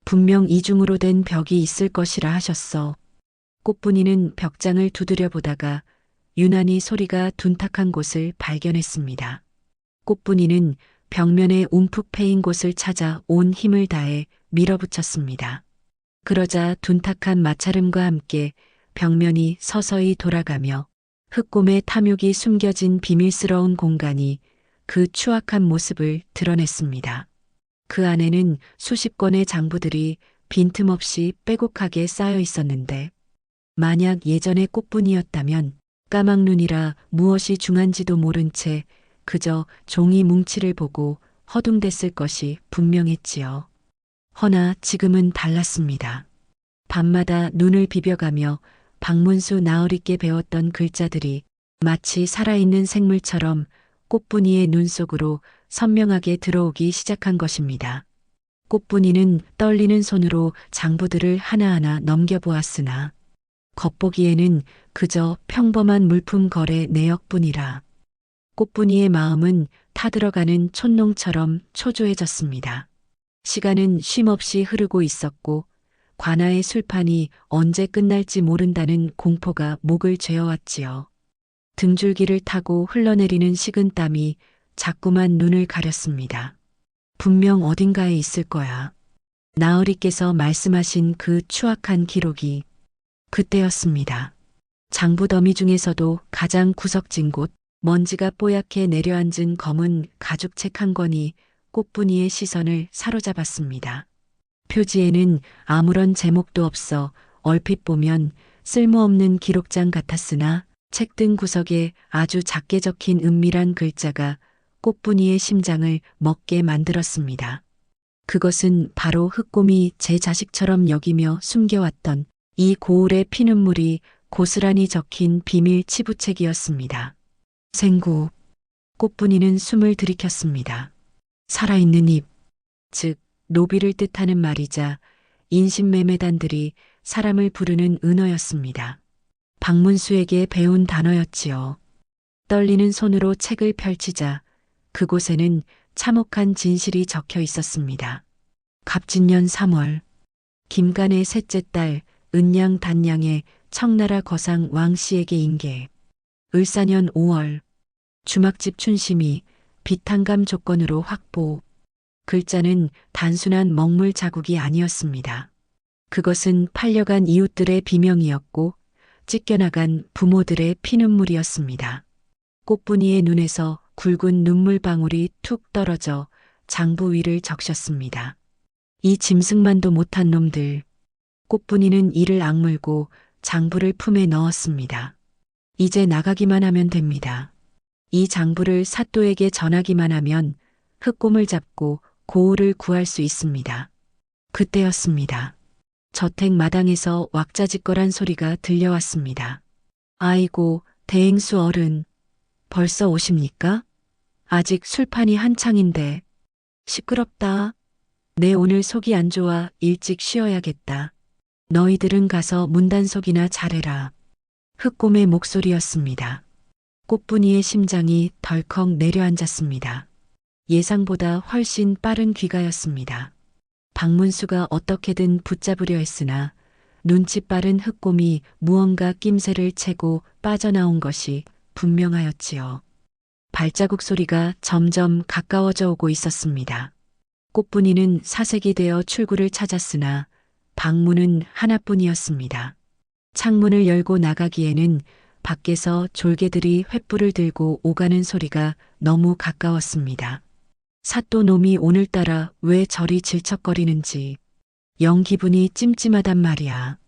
분명 이중으로 된 벽이 있을 것이라 하셨어. 꽃분이는 벽장을 두드려 보다가 유난히 소리가 둔탁한 곳을 발견했습니다. 꽃분이는 벽면에 움푹 패인 곳을 찾아 온 힘을 다해 밀어붙였습니다. 그러자 둔탁한 마찰음과 함께 벽면이 서서히 돌아가며 흑곰의 탐욕이 숨겨진 비밀스러운 공간이 그 추악한 모습을 드러냈습니다. 그 안에는 수십 건의 장부들이 빈틈없이 빼곡하게 쌓여 있었는데 만약 예전의 꽃분이었다면 까막눈이라 무엇이 중한지도 모른 채 그저 종이 뭉치를 보고 허둥댔을 것이 분명했지요. 허나 지금은 달랐습니다. 밤마다 눈을 비벼가며 박문수 나으리께 배웠던 글자들이 마치 살아있는 생물처럼 꽃분이의 눈 속으로 선명하게 들어오기 시작한 것입니다. 꽃분이는 떨리는 손으로 장부들을 하나하나 넘겨보았으나 겉보기에는 그저 평범한 물품 거래 내역뿐이라 꽃분이의 마음은 타들어가는 촛농처럼 초조해졌습니다. 시간은 쉼없이 흐르고 있었고 관아의 술판이 언제 끝날지 모른다는 공포가 목을 죄어왔지요. 등줄기를 타고 흘러내리는 식은땀이 자꾸만 눈을 가렸습니다. 분명 어딘가에 있을 거야. 나으리께서 말씀하신 그 추악한 기록이 그때였습니다. 장부 더미 중에서도 가장 구석진 곳, 먼지가 뽀얗게 내려앉은 검은 가죽책 한 권이 꽃분이의 시선을 사로잡았습니다. 표지에는 아무런 제목도 없어 얼핏 보면 쓸모없는 기록장 같았으나 책등 구석에 아주 작게 적힌 은밀한 글자가 꽃분이의 심장을 먹게 만들었습니다. 그것은 바로 흑곰이 제 자식처럼 여기며 숨겨왔던 이 고을의 피눈물이 고스란히 적힌 비밀 치부책이었습니다. 생구. 꽃분이는 숨을 들이켰습니다. 살아있는 입, 즉 노비를 뜻하는 말이자 인신매매단들이 사람을 부르는 은어였습니다. 박문수에게 배운 단어였지요. 떨리는 손으로 책을 펼치자 그곳에는 참혹한 진실이 적혀 있었습니다. 갑진년 3월, 김간의 셋째 딸 은양 단양의 청나라 거상 왕씨에게 인계. 을사년 5월, 주막집 춘심이 비탄감 조건으로 확보. 글자는 단순한 먹물 자국이 아니었습니다. 그것은 팔려간 이웃들의 비명이었고 찢겨나간 부모들의 피눈물이었습니다. 꽃분이의 눈에서 굵은 눈물방울이 툭 떨어져 장부 위를 적셨습니다. 이 짐승만도 못한 놈들. 꽃분이는 이를 악물고 장부를 품에 넣었습니다. 이제 나가기만 하면 됩니다. 이 장부를 사또에게 전하기만 하면 흑곰을 잡고 고을을 구할 수 있습니다. 그때였습니다. 저택 마당에서 왁자지껄한 소리가 들려왔습니다. 아이고, 대행수 어른. 벌써 오십니까? 아직 술판이 한창인데. 시끄럽다. 내 오늘 속이 안 좋아 일찍 쉬어야겠다. 너희들은 가서 문단속이나 잘해라. 흑곰의 목소리였습니다. 꽃분이의 심장이 덜컥 내려앉았습니다. 예상보다 훨씬 빠른 귀가였습니다. 박문수가 어떻게든 붙잡으려 했으나 눈치 빠른 흑곰이 무언가 낌새를 채고 빠져나온 것이 분명하였지요. 발자국 소리가 점점 가까워져 오고 있었습니다. 꽃분이는 사색이 되어 출구를 찾았으나 방문은 하나뿐이었습니다. 창문을 열고 나가기에는 밖에서 졸개들이 횃불을 들고 오가는 소리가 너무 가까웠습니다. 사또 놈이 오늘따라 왜 저리 질척거리는지 영 기분이 찜찜하단 말이야.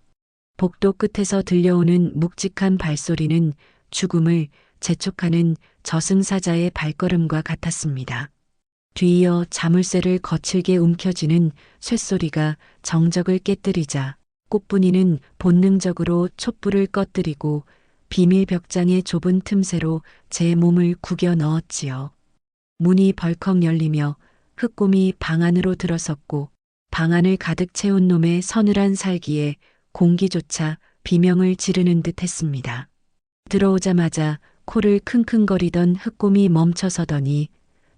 복도 끝에서 들려오는 묵직한 발소리는 죽음을 재촉하는 저승사자의 발걸음과 같았습니다. 뒤이어 자물쇠를 거칠게 움켜쥐는 쇳소리가 정적을 깨뜨리자 꽃분이는 본능적으로 촛불을 꺼뜨리고 비밀 벽장의 좁은 틈새로 제 몸을 구겨 넣었지요. 문이 벌컥 열리며 흑곰이 방 안으로 들어섰고 방 안을 가득 채운 놈의 서늘한 살기에 공기조차 비명을 지르는 듯 했습니다. 들어오자마자 코를 킁킁거리던 흑곰이 멈춰서더니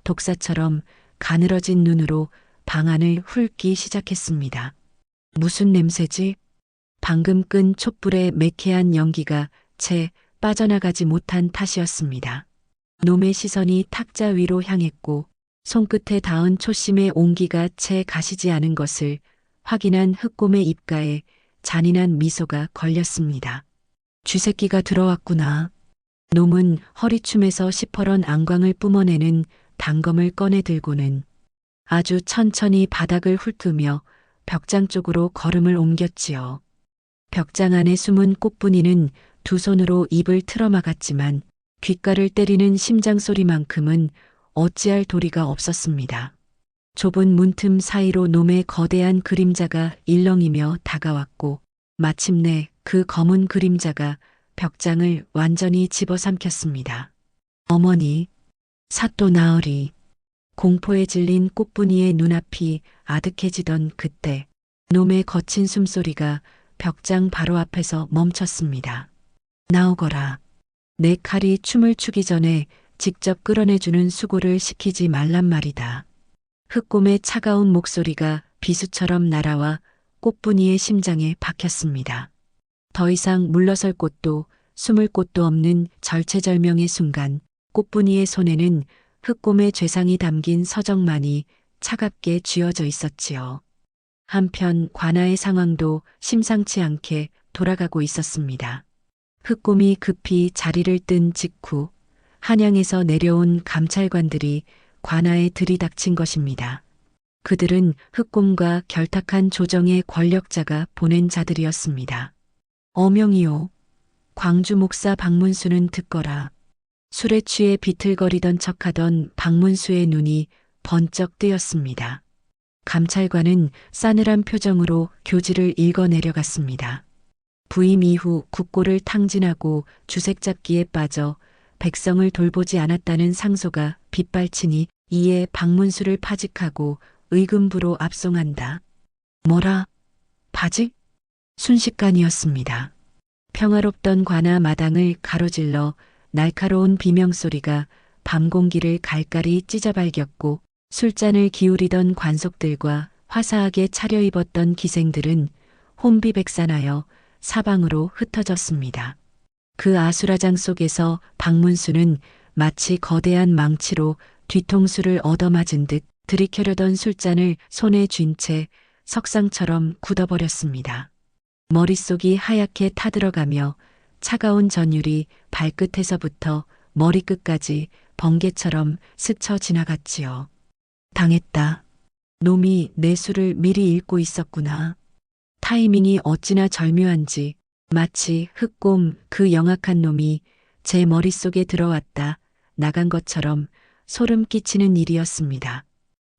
독사처럼 가늘어진 눈으로 방 안을 훑기 시작했습니다. 무슨 냄새지? 방금 끈 촛불의 매캐한 연기가 채 빠져나가지 못한 탓이었습니다. 놈의 시선이 탁자 위로 향했고 손끝에 닿은 초심의 온기가 채 가시지 않은 것을 확인한 흑곰의 입가에 잔인한 미소가 걸렸습니다. 쥐새끼가 들어왔구나. 놈은 허리춤에서 시퍼런 안광을 뿜어내는 단검을 꺼내 들고는 아주 천천히 바닥을 훑으며 벽장 쪽으로 걸음을 옮겼지요. 벽장 안에 숨은 꽃분이는 두 손으로 입을 틀어막았지만 귓가를 때리는 심장 소리만큼은 어찌할 도리가 없었습니다. 좁은 문틈 사이로 놈의 거대한 그림자가 일렁이며 다가왔고 마침내 그 검은 그림자가 벽장을 완전히 집어삼켰습니다. 어머니, 사또 나으리. 공포에 질린 꽃분이의 눈앞이 아득해지던 그때 놈의 거친 숨소리가 벽장 바로 앞에서 멈췄습니다. 나오거라. 내 칼이 춤을 추기 전에 직접 끌어내주는 수고를 시키지 말란 말이다. 흑곰의 차가운 목소리가 비수처럼 날아와 꽃분이의 심장에 박혔습니다. 더 이상 물러설 곳도 숨을 곳도 없는 절체절명의 순간 꽃분이의 손에는 흑곰의 죄상이 담긴 서적만이 차갑게 쥐어져 있었지요. 한편 관아의 상황도 심상치 않게 돌아가고 있었습니다. 흑곰이 급히 자리를 뜬 직후 한양에서 내려온 감찰관들이 관아에 들이닥친 것입니다. 그들은 흑곰과 결탁한 조정의 권력자가 보낸 자들이었습니다. 어명이요. 광주 목사 박문수는 듣거라. 술에 취해 비틀거리던 척하던 박문수의 눈이 번쩍 뜨였습니다. 감찰관은 싸늘한 표정으로 교지를 읽어 내려갔습니다. 부임 이후 국고를 탕진하고 주색잡기에 빠져 백성을 돌보지 않았다는 상소가 빗발치니 이에 박문수를 파직하고 의금부로 압송한다. 뭐라? 파직? 순식간이었습니다. 평화롭던 관아 마당을 가로질러 날카로운 비명소리가 밤 공기를 갈갈이 찢어발겼고 술잔을 기울이던 관속들과 화사하게 차려입었던 기생들은 혼비백산하여 사방으로 흩어졌습니다. 그 아수라장 속에서 박문수는 마치 거대한 망치로 뒤통수를 얻어맞은 듯 들이켜려던 술잔을 손에 쥔 채 석상처럼 굳어버렸습니다. 머릿속이 하얗게 타들어가며 차가운 전율이 발끝에서부터 머리끝까지 번개처럼 스쳐 지나갔지요. 당했다. 놈이 내 수를 미리 읽고 있었구나. 타이밍이 어찌나 절묘한지 마치 흑곰 그 영악한 놈이 제 머릿속에 들어왔다 나간 것처럼 소름 끼치는 일이었습니다.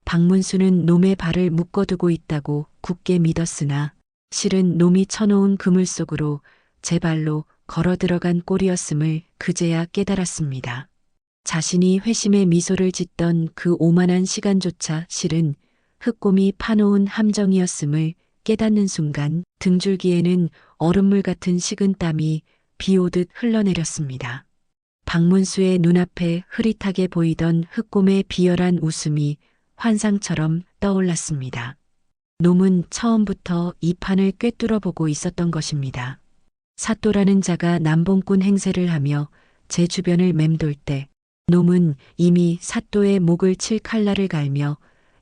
박문수는 놈의 발을 묶어두고 있다고 굳게 믿었으나 실은 놈이 쳐놓은 그물 속으로 제 발로 걸어 들어간 꼴이었음을 그제야 깨달았습니다. 자신이 회심의 미소를 짓던 그 오만한 시간조차 실은 흑곰이 파놓은 함정이었음을 깨닫는 순간 등줄기에는 얼음물 같은 식은 땀이 비 오듯 흘러내렸습니다. 박문수의 눈앞에 흐릿하게 보이던 흑곰의 비열한 웃음이 환상처럼 떠올랐습니다. 놈은 처음부터 이 판을 꿰뚫어 보고 있었던 것입니다. 사또라는 자가 남봉꾼 행세를 하며 제 주변을 맴돌 때 놈은 이미 사또의 목을 칠 칼날을 갈며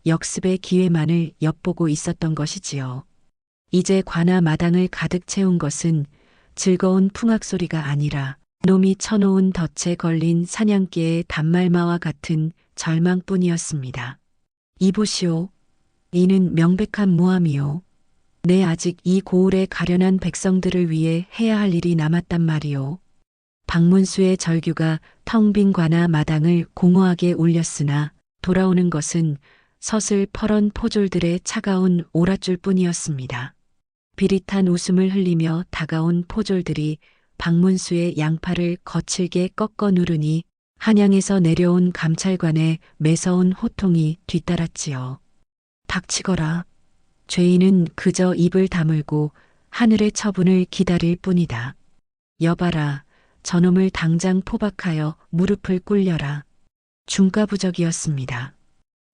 역습의 기회만을 엿보고 있었던 것이지요. 이제 관아 마당을 가득 채운 것은 즐거운 풍악 소리가 아니라 놈이 쳐놓은 덫에 걸린 사냥개의 단말마와 같은 절망뿐이었습니다. 이보시오. 이는 명백한 모함이요. 내 아직 이 고을의 가련한 백성들을 위해 해야 할 일이 남았단 말이오. 박문수의 절규가 텅 빈 관아 마당을 공허하게 울렸으나 돌아오는 것은 서슬 퍼런 포졸들의 차가운 오랏줄 뿐이었습니다. 비릿한 웃음을 흘리며 다가온 포졸들이 박문수의 양팔을 거칠게 꺾어 누르니 한양에서 내려온 감찰관의 매서운 호통이 뒤따랐지요. 닥치거라. 죄인은 그저 입을 다물고 하늘의 처분을 기다릴 뿐이다. 여봐라. 저놈을 당장 포박하여 무릎을 꿇려라. 중가부적이었습니다.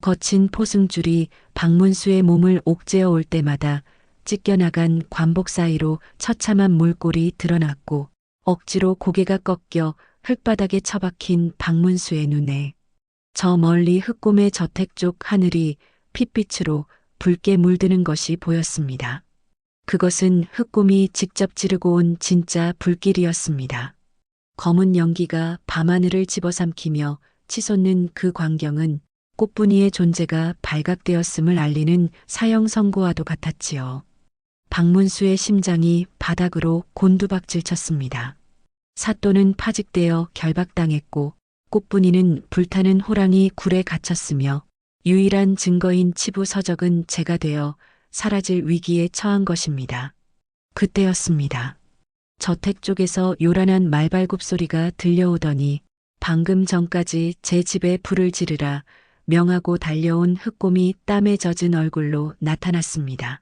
거친 포승줄이 박문수의 몸을 옥죄어 올 때마다 찢겨나간 관복 사이로 처참한 몰골이 드러났고 억지로 고개가 꺾여 흙바닥에 처박힌 박문수의 눈에 저 멀리 흑곰의 저택 쪽 하늘이 핏빛으로 붉게 물드는 것이 보였습니다. 그것은 흑곰이 직접 지르고 온 진짜 불길이었습니다. 검은 연기가 밤하늘을 집어삼키며 치솟는 그 광경은 꽃분이의 존재가 발각되었음을 알리는 사형 선고와도 같았지요. 박문수의 심장이 바닥으로 곤두박질 쳤습니다. 사또는 파직되어 결박당했고 꽃분이는 불타는 호랑이 굴에 갇혔으며 유일한 증거인 치부 서적은 제가 되어 사라질 위기에 처한 것입니다. 그때였습니다. 저택 쪽에서 요란한 말발굽 소리가 들려오더니 방금 전까지 제 집에 불을 지르라 명하고 달려온 흑곰이 땀에 젖은 얼굴로 나타났습니다.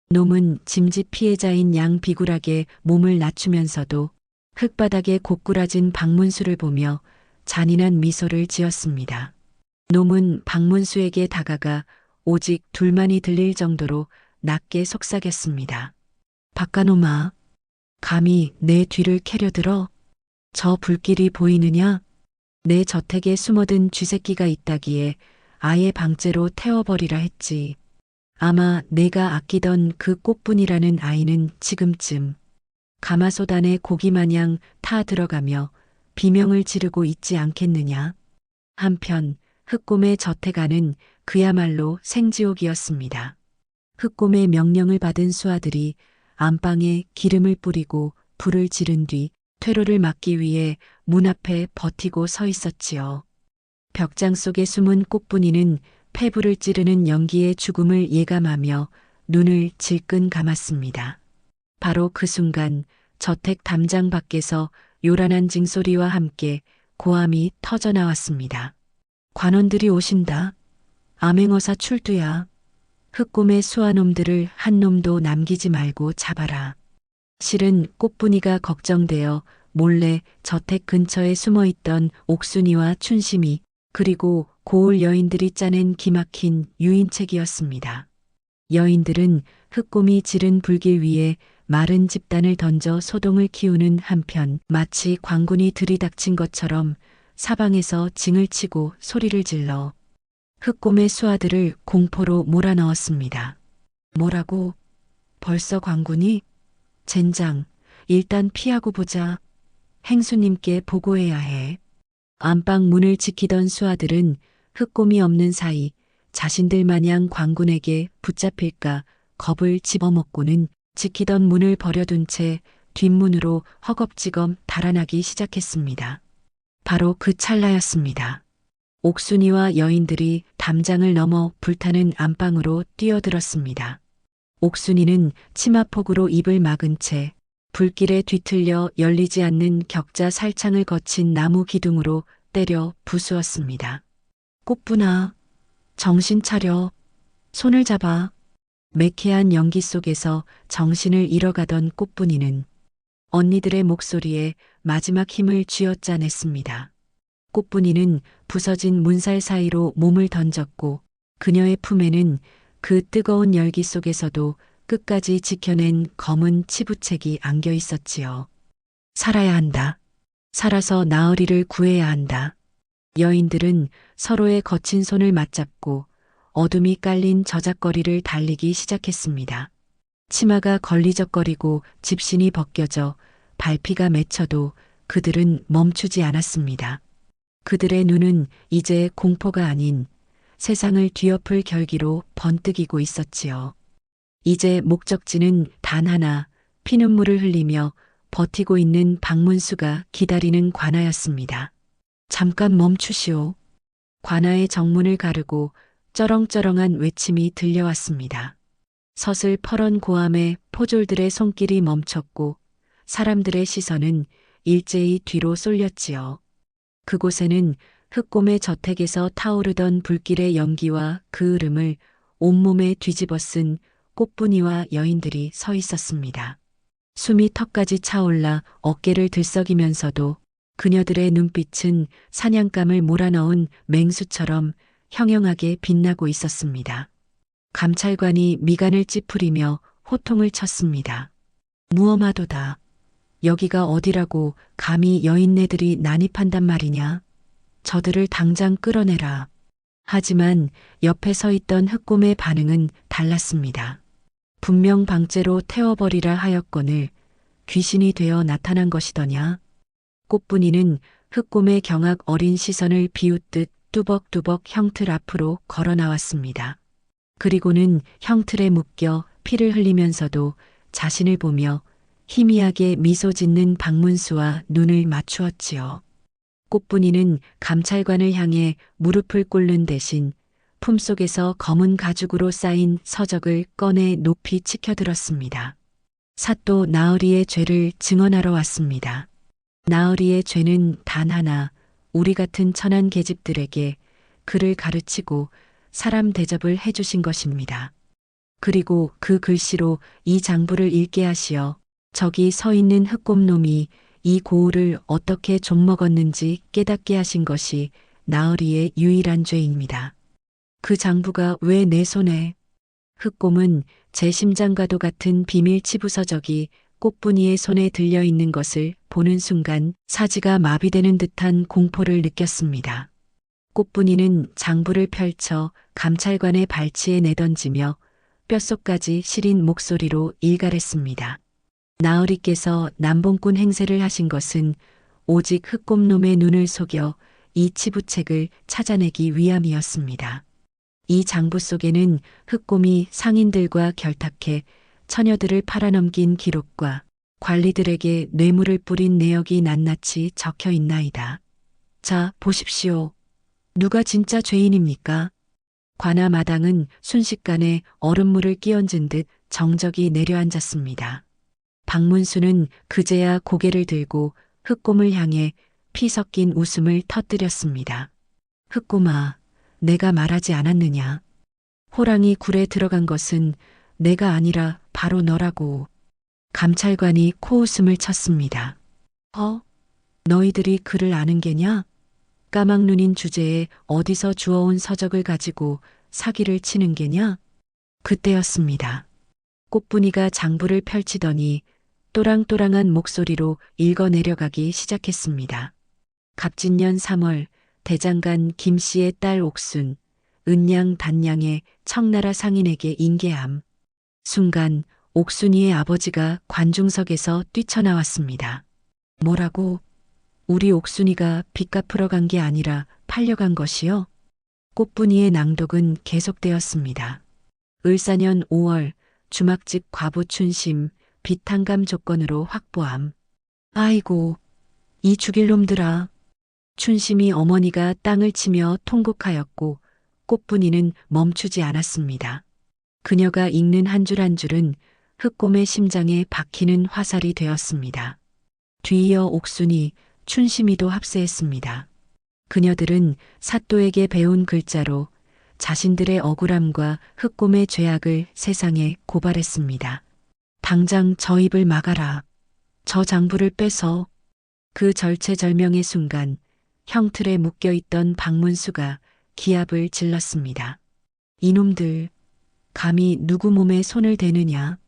놈은 짐짓 피해자인 양 비굴하게 몸을 낮추면서도 흙바닥에 고꾸라진 박문수를 보며 잔인한 미소를 지었습니다. 놈은 박문수에게 다가가 오직 둘만이 들릴 정도로 낮게 속삭였습니다. 박가놈아, 감히 내 뒤를 캐려들어? 저 불길이 보이느냐? 내 저택에 숨어든 쥐새끼가 있다기에 아예 방째로 태워버리라 했지. 아마 내가 아끼던 그 꽃분이라는 아이는 지금쯤 가마솥 안에 고기마냥 타 들어가며 비명을 지르고 있지 않겠느냐. 한편 흑곰의 저택 안은 그야말로 생지옥이었습니다. 흑곰의 명령을 받은 수하들이 안방에 기름을 뿌리고 불을 지른 뒤 퇴로를 막기 위해 문 앞에 버티고 서 있었지요. 벽장 속에 숨은 꽃분이는 폐불을 찌르는 연기의 죽음을 예감하며 눈을 질끈 감았습니다. 바로 그 순간 저택 담장 밖에서 요란한 징소리와 함께 고함이 터져나왔습니다. 관원들이 오신다. 암행어사 출두야. 흑곰의 수하놈들을 한 놈도 남기지 말고 잡아라. 실은 꽃분이가 걱정되어 몰래 저택 근처에 숨어있던 옥순이와 춘심이 그리고 고을 여인들이 짜낸 기막힌 유인책이었습니다. 여인들은 흑곰이 지른 불길 위에 마른 집단을 던져 소동을 키우는 한편 마치 광군이 들이닥친 것처럼 사방에서 징을 치고 소리를 질러 흑곰의 수하들을 공포로 몰아넣었습니다. 뭐라고? 벌써 광군이? 젠장, 일단 피하고 보자. 행수님께 보고해야 해. 안방 문을 지키던 수하들은 흑곰이 없는 사이 자신들 마냥 광군에게 붙잡힐까 겁을 집어먹고는 지키던 문을 버려둔 채 뒷문으로 허겁지겁 달아나기 시작했습니다. 바로 그 찰나였습니다. 옥순이와 여인들이 담장을 넘어 불타는 안방으로 뛰어들었습니다. 옥순이는 치마폭으로 입을 막은 채 불길에 뒤틀려 열리지 않는 격자 살창을 거친 나무 기둥으로 때려 부수었습니다. 꽃분아, 정신 차려. 손을 잡아. 매캐한 연기 속에서 정신을 잃어가던 꽃분이는 언니들의 목소리에 마지막 힘을 쥐어짜냈습니다. 꽃분이는 부서진 문살 사이로 몸을 던졌고 그녀의 품에는 그 뜨거운 열기 속에서도 끝까지 지켜낸 검은 치부책이 안겨 있었지요. 살아야 한다. 살아서 나으리를 구해야 한다. 여인들은 서로의 거친 손을 맞잡고 어둠이 깔린 저작거리를 달리기 시작했습니다. 치마가 걸리적거리고 집신이 벗겨져 발피가 맺혀도 그들은 멈추지 않았습니다. 그들의 눈은 이제 공포가 아닌 세상을 뒤엎을 결기로 번뜩이고 있었지요. 이제 목적지는 단 하나, 피눈물을 흘리며 버티고 있는 박문수가 기다리는 관아였습니다. 잠깐 멈추시오. 관아의 정문을 가르고 쩌렁쩌렁한 외침이 들려왔습니다. 서슬 퍼런 고함에 포졸들의 손길이 멈췄고 사람들의 시선은 일제히 뒤로 쏠렸지요. 그곳에는 흑곰의 저택에서 타오르던 불길의 연기와 그 흐름을 온몸에 뒤집어 쓴 꽃분이와 여인들이 서 있었습니다. 숨이 턱까지 차올라 어깨를 들썩이면서도 그녀들의 눈빛은 사냥감을 몰아넣은 맹수처럼 형형하게 빛나고 있었습니다. 감찰관이 미간을 찌푸리며 호통을 쳤습니다. 무엄하도다. 여기가 어디라고 감히 여인네들이 난입한단 말이냐. 저들을 당장 끌어내라. 하지만 옆에 서 있던 흑곰의 반응은 달랐습니다. 분명 방째로 태워버리라 하였거늘 귀신이 되어 나타난 것이더냐. 꽃분이는 흑곰의 경악 어린 시선을 비웃듯 뚜벅뚜벅 형틀 앞으로 걸어 나왔습니다. 그리고는 형틀에 묶여 피를 흘리면서도 자신을 보며 희미하게 미소 짓는 박문수와 눈을 맞추었지요. 꽃분이는 감찰관을 향해 무릎을 꿇는 대신 품속에서 검은 가죽으로 쌓인 서적을 꺼내 높이 치켜들었습니다. 사또 나으리의 죄를 증언하러 왔습니다. 나으리의 죄는 단 하나, 우리 같은 천한 계집들에게 그를 가르치고 사람 대접을 해주신 것입니다. 그리고 그 글씨로 이 장부를 읽게 하시어 저기 서 있는 흑곰놈이 이 고을을 어떻게 좀먹었는지 깨닫게 하신 것이 나으리의 유일한 죄입니다. 그 장부가 왜 내 손에? 흑곰은 제 심장과도 같은 비밀 치부서적이 꽃분이의 손에 들려 있는 것을 보는 순간 사지가 마비되는 듯한 공포를 느꼈습니다. 꽃분이는 장부를 펼쳐 감찰관의 발치에 내던지며 뼛속까지 시린 목소리로 일갈했습니다. 나으리께서 남봉꾼 행세를 하신 것은 오직 흑곰놈의 눈을 속여 이 치부책을 찾아내기 위함이었습니다. 이 장부 속에는 흑곰이 상인들과 결탁해 처녀들을 팔아넘긴 기록과 관리들에게 뇌물을 뿌린 내역이 낱낱이 적혀 있나이다. 자, 보십시오. 누가 진짜 죄인입니까? 관아 마당은 순식간에 얼음물을 끼얹은 듯 정적이 내려앉았습니다. 박문수는 그제야 고개를 들고 흑곰을 향해 피 섞인 웃음을 터뜨렸습니다. 흑곰아, 내가 말하지 않았느냐. 호랑이 굴에 들어간 것은 내가 아니라 바로 너라고. 감찰관이 코웃음을 쳤습니다. 너희들이 그를 아는 게냐? 까막눈인 주제에 어디서 주워온 서적을 가지고 사기를 치는 게냐? 그때였습니다. 꽃분이가 장부를 펼치더니 또랑또랑한 목소리로 읽어내려가기 시작했습니다. 갑진년 3월 대장간 김씨의 딸 옥순, 은양 단양의 청나라 상인에게 인계함. 순간 옥순이의 아버지가 관중석에서 뛰쳐나왔습니다. 뭐라고? 우리 옥순이가 빚 갚으러 간 게 아니라 팔려간 것이요? 꽃분이의 낭독은 계속되었습니다. 을사년 5월 주막집 과부 춘심 빚탕감 조건으로 확보함. 아이고, 이 죽일 놈들아. 춘심이 어머니가 땅을 치며 통곡하였고 꽃분이는 멈추지 않았습니다. 그녀가 읽는 한 줄 한 줄은 흑곰의 심장에 박히는 화살이 되었습니다. 뒤이어 옥순이, 춘심이도 합세했습니다. 그녀들은 사또에게 배운 글자로 자신들의 억울함과 흑곰의 죄악을 세상에 고발했습니다. 당장 저 입을 막아라. 저 장부를 빼서 그 절체절명의 순간 형틀에 묶여있던 박문수가 기합을 질렀습니다. 이놈들, 감히 누구 몸에 손을 대느냐.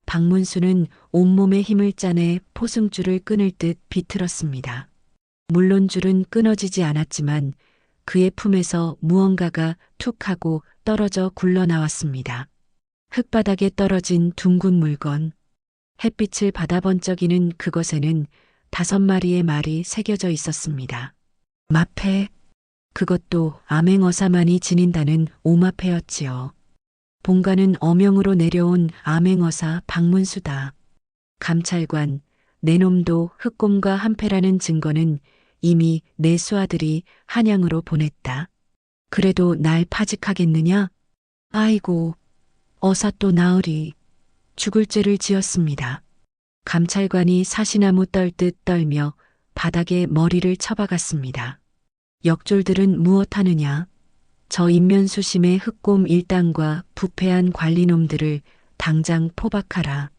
박문수는 온몸에 힘을 짜내 포승줄을 끊을 듯 비틀었습니다. 물론 줄은 끊어지지 않았지만 그의 품에서 무언가가 툭 하고 떨어져 굴러나왔습니다. 흙바닥에 떨어진 둥근 물건. 햇빛을 받아 번쩍이는 그것에는 5마리의 말이 새겨져 있었습니다. 마패. 그것도 암행어사만이 지닌다는 오마패였지요. 본가는 어명으로 내려온 암행어사 박문수다. 감찰관, 내 놈도 흑곰과 한패라는 증거는 이미 내 수하들이 한양으로 보냈다. 그래도 날 파직하겠느냐? 아이고, 어사 또 나으리. 죽을 죄를 지었습니다. 감찰관이 사시나무 떨듯 떨며 바닥에 머리를 쳐박았습니다. 역졸들은 무엇하느냐? 저 인면수심의 흑곰 일당과 부패한 관리놈들을 당장 포박하라.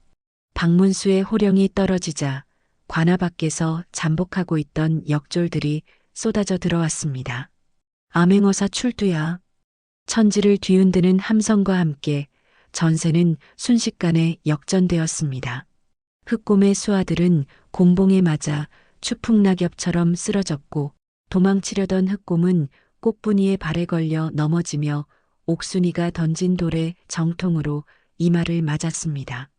박문수의 호령이 떨어지자 관아 밖에서 잠복하고 있던 역졸들이 쏟아져 들어왔습니다. 암행어사 출두야. 천지를 뒤흔드는 함성과 함께 전세는 순식간에 역전되었습니다. 흑곰의 수하들은 곤봉에 맞아 추풍낙엽처럼 쓰러졌고 도망치려던 흑곰은 꽃분이의 발에 걸려 넘어지며 옥순이가 던진 돌에 정통으로 이마를 맞았습니다.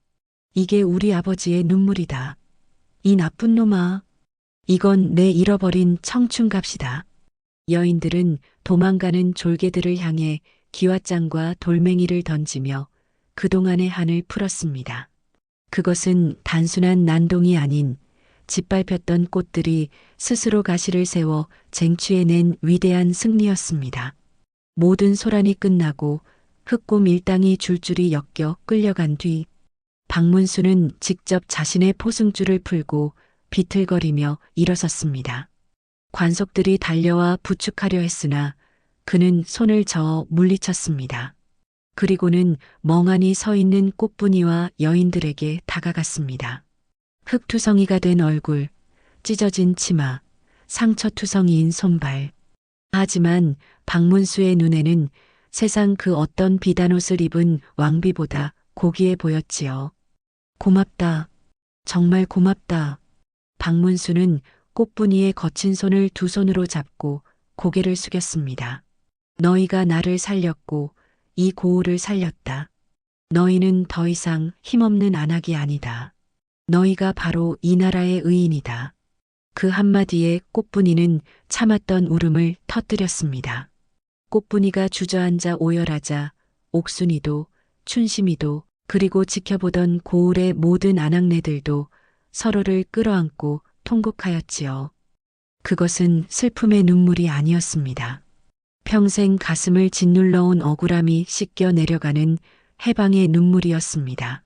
이게 우리 아버지의 눈물이다. 이 나쁜 놈아. 이건 내 잃어버린 청춘값이다. 여인들은 도망가는 졸개들을 향해 기왓장과 돌멩이를 던지며 그동안의 한을 풀었습니다. 그것은 단순한 난동이 아닌 짓밟혔던 꽃들이 스스로 가시를 세워 쟁취해낸 위대한 승리였습니다. 모든 소란이 끝나고 흑곰 일당이 줄줄이 엮여 끌려간 뒤 박문수는 직접 자신의 포승줄을 풀고 비틀거리며 일어섰습니다. 관속들이 달려와 부축하려 했으나 그는 손을 저어 물리쳤습니다. 그리고는 멍하니 서 있는 꽃분이와 여인들에게 다가갔습니다. 흙투성이가 된 얼굴, 찢어진 치마, 상처투성이인 손발. 하지만 박문수의 눈에는 세상 그 어떤 비단옷을 입은 왕비보다 고귀해 보였지요. 고맙다. 정말 고맙다. 박문수는 꽃분이의 거친 손을 두 손으로 잡고 고개를 숙였습니다. 너희가 나를 살렸고 이 고을을 살렸다. 너희는 더 이상 힘없는 안악이 아니다. 너희가 바로 이 나라의 의인이다. 그 한마디에 꽃분이는 참았던 울음을 터뜨렸습니다. 꽃분이가 주저앉아 오열하자 옥순이도 춘심이도 그리고 지켜보던 고을의 모든 아낙네들도 서로를 끌어안고 통곡하였지요. 그것은 슬픔의 눈물이 아니었습니다. 평생 가슴을 짓눌러온 억울함이 씻겨 내려가는 해방의 눈물이었습니다.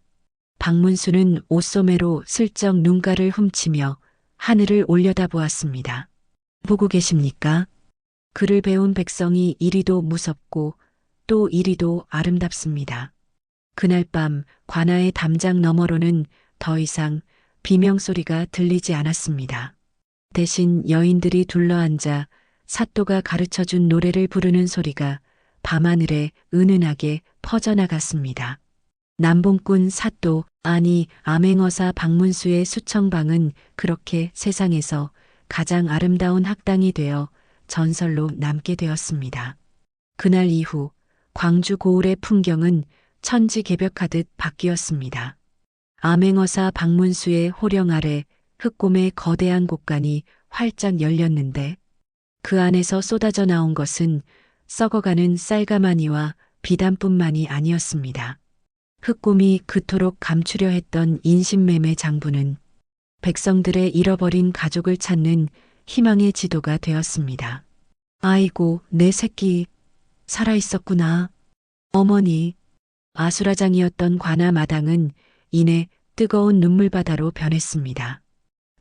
박문수는 옷소매로 슬쩍 눈가를 훔치며 하늘을 올려다보았습니다. 보고 계십니까? 그를 배운 백성이 이리도 무섭고 또 이리도 아름답습니다. 그날 밤 관아의 담장 너머로는 더 이상 비명소리가 들리지 않았습니다. 대신 여인들이 둘러앉아 사또가 가르쳐준 노래를 부르는 소리가 밤하늘에 은은하게 퍼져나갔습니다. 남봉꾼 사또, 아니 암행어사 박문수의 수청방은 그렇게 세상에서 가장 아름다운 학당이 되어 전설로 남게 되었습니다. 그날 이후 광주 고을의 풍경은 천지개벽하듯 바뀌었습니다. 암행어사 박문수의 호령 아래 흑곰의 거대한 곳간이 활짝 열렸는데 그 안에서 쏟아져 나온 것은 썩어가는 쌀가마니와 비단뿐만이 아니었습니다. 흑곰이 그토록 감추려 했던 인신매매 장부는 백성들의 잃어버린 가족을 찾는 희망의 지도가 되었습니다. 아이고, 내 새끼, 살아있었구나. 어머니. 아수라장이었던 관아 마당은 이내 뜨거운 눈물바다로 변했습니다.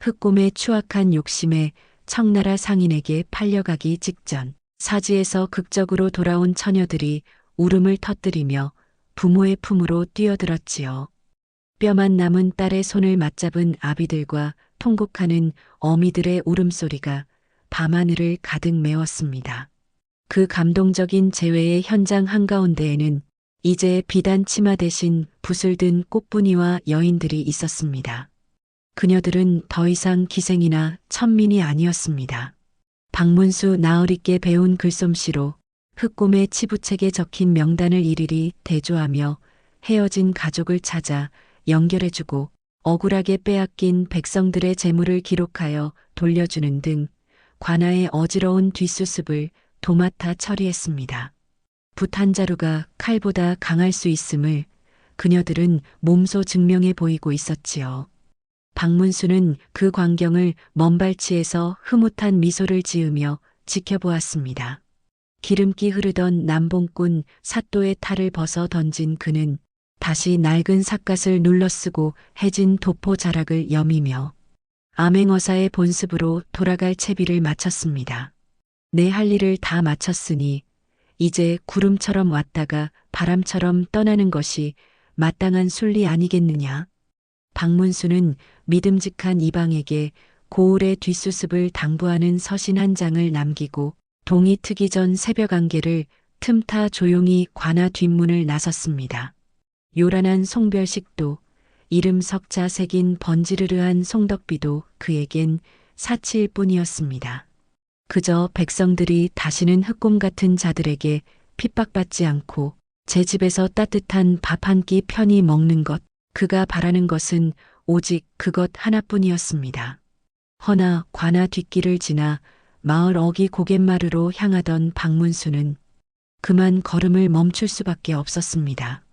흑곰의 추악한 욕심에 청나라 상인에게 팔려가기 직전 사지에서 극적으로 돌아온 처녀들이 울음을 터뜨리며 부모의 품으로 뛰어들었지요. 뼈만 남은 딸의 손을 맞잡은 아비들과 통곡하는 어미들의 울음소리가 밤하늘을 가득 메웠습니다. 그 감동적인 재회의 현장 한가운데에는 이제 비단 치마 대신 붓을 든 꽃분이와 여인들이 있었습니다. 그녀들은 더 이상 기생이나 천민이 아니었습니다. 박문수 나으리께 배운 글솜씨로 흑곰의 치부책에 적힌 명단을 일일이 대조하며 헤어진 가족을 찾아 연결해주고 억울하게 빼앗긴 백성들의 재물을 기록하여 돌려주는 등 관아의 어지러운 뒷수습을 도맡아 처리했습니다. 붓 한 자루가 칼보다 강할 수 있음을 그녀들은 몸소 증명해 보이고 있었지요. 박문수는 그 광경을 먼발치에서 흐뭇한 미소를 지으며 지켜보았습니다. 기름기 흐르던 남봉꾼 사또의 탈을 벗어 던진 그는 다시 낡은 삿갓을 눌러쓰고 해진 도포 자락을 여미며 암행어사의 본습으로 돌아갈 채비를 마쳤습니다. 내 할 일을 다 마쳤으니 이제 구름처럼 왔다가 바람처럼 떠나는 것이 마땅한 순리 아니겠느냐. 박문수는 믿음직한 이방에게 고을의 뒷수습을 당부하는 서신 한 장을 남기고 동이 트기 전 새벽 안개를 틈타 조용히 관아 뒷문을 나섰습니다. 요란한 송별식도 이름 석자 새긴 번지르르한 송덕비도 그에겐 사치일 뿐이었습니다. 그저 백성들이 다시는 흑곰 같은 자들에게 핍박받지 않고 제 집에서 따뜻한 밥 한 끼 편히 먹는 것, 그가 바라는 것은 오직 그것 하나뿐이었습니다. 허나 관아 뒷길을 지나 마을 어기 고갯마루로 향하던 박문수는 그만 걸음을 멈출 수밖에 없었습니다.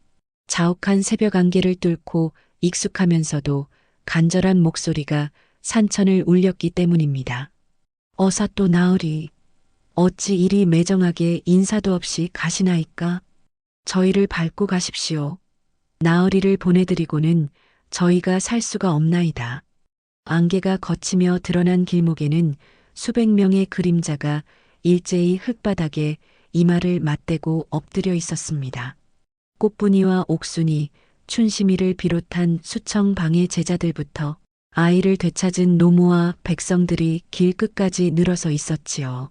자욱한 새벽 안개를 뚫고 익숙하면서도 간절한 목소리가 산천을 울렸기 때문입니다. 어사또 나으리, 어찌 이리 매정하게 인사도 없이 가시나이까? 저희를 밟고 가십시오. 나으리를 보내드리고는 저희가 살 수가 없나이다. 안개가 걷히며 드러난 길목에는 수백 명의 그림자가 일제히 흙바닥에 이마를 맞대고 엎드려 있었습니다. 꽃분이와 옥순이, 춘심이를 비롯한 수청 방의 제자들부터 아이를 되찾은 노모와 백성들이 길 끝까지 늘어서 있었지요.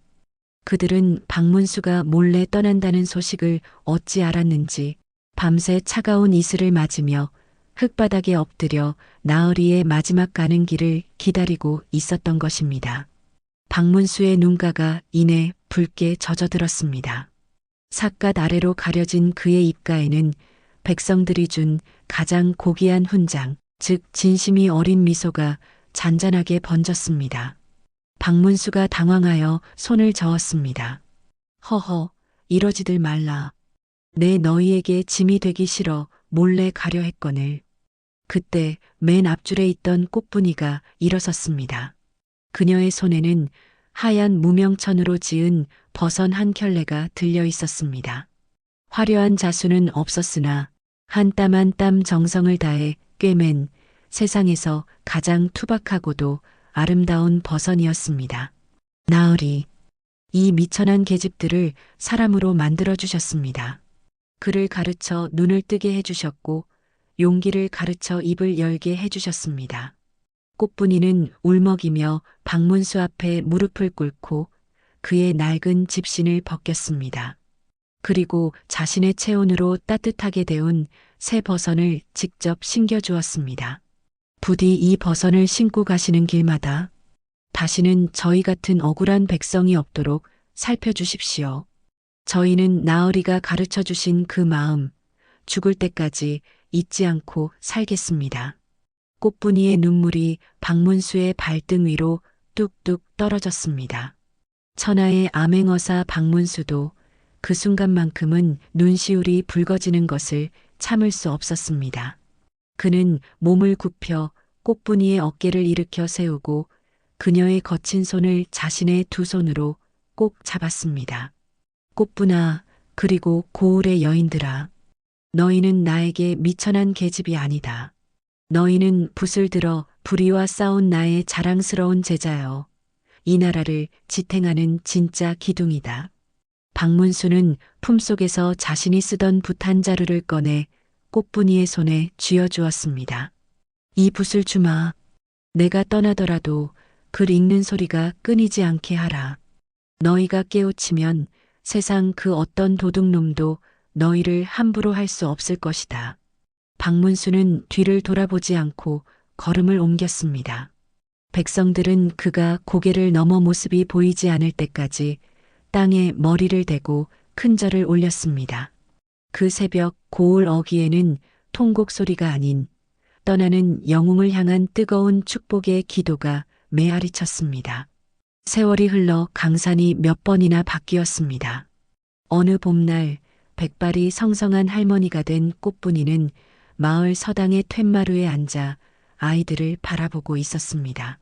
그들은 박문수가 몰래 떠난다는 소식을 어찌 알았는지 밤새 차가운 이슬을 맞으며 흙바닥에 엎드려 나으리의 마지막 가는 길을 기다리고 있었던 것입니다. 박문수의 눈가가 이내 붉게 젖어들었습니다. 삿갓 아래로 가려진 그의 입가에는 백성들이 준 가장 고귀한 훈장, 즉 진심이 어린 미소가 잔잔하게 번졌습니다. 박문수가 당황하여 손을 저었습니다. 허허, 이러지들 말라. 내 너희에게 짐이 되기 싫어 몰래 가려 했거늘. 그때 맨 앞줄에 있던 꽃분이가 일어섰습니다. 그녀의 손에는 하얀 무명천으로 지은 버선 한 켤레가 들려 있었습니다. 화려한 자수는 없었으나 한 땀 한 땀 정성을 다해 꿰맨 세상에서 가장 투박하고도 아름다운 버선이었습니다. 나으리, 이 미천한 계집들을 사람으로 만들어 주셨습니다. 그를 가르쳐 눈을 뜨게 해주셨고 용기를 가르쳐 입을 열게 해주셨습니다. 꽃분이는 울먹이며 박문수 앞에 무릎을 꿇고 그의 낡은 집신을 벗겼습니다. 그리고 자신의 체온으로 따뜻하게 데운 새 버선을 직접 신겨주었습니다. 부디 이 버선을 신고 가시는 길마다 다시는 저희 같은 억울한 백성이 없도록 살펴주십시오. 저희는 나으리가 가르쳐 주신 그 마음, 죽을 때까지 잊지 않고 살겠습니다. 꽃분이의 눈물이 박문수의 발등 위로 뚝뚝 떨어졌습니다. 천하의 암행어사 박문수도 그 순간만큼은 눈시울이 붉어지는 것을 참을 수 없었습니다. 그는 몸을 굽혀 꽃분이의 어깨를 일으켜 세우고 그녀의 거친 손을 자신의 두 손으로 꼭 잡았습니다. 꽃분아, 그리고 고을의 여인들아, 너희는 나에게 미천한 계집이 아니다. 너희는 붓을 들어 불의와 싸운 나의 자랑스러운 제자여. 이 나라를 지탱하는 진짜 기둥이다. 박문수는 품속에서 자신이 쓰던 붓 한 자루를 꺼내 꽃분이의 손에 쥐어주었습니다. 이 붓을 주마. 내가 떠나더라도 글 읽는 소리가 끊이지 않게 하라. 너희가 깨우치면 세상 그 어떤 도둑놈도 너희를 함부로 할 수 없을 것이다. 박문수는 뒤를 돌아보지 않고 걸음을 옮겼습니다. 백성들은 그가 고개를 넘어 모습이 보이지 않을 때까지 땅에 머리를 대고 큰 절을 올렸습니다. 그 새벽 고을 어귀에는 통곡 소리가 아닌 떠나는 영웅을 향한 뜨거운 축복의 기도가 메아리쳤습니다. 세월이 흘러 강산이 몇 번이나 바뀌었습니다. 어느 봄날 백발이 성성한 할머니가 된 꽃분이는 마을 서당의 툇마루에 앉아 아이들을 바라보고 있었습니다.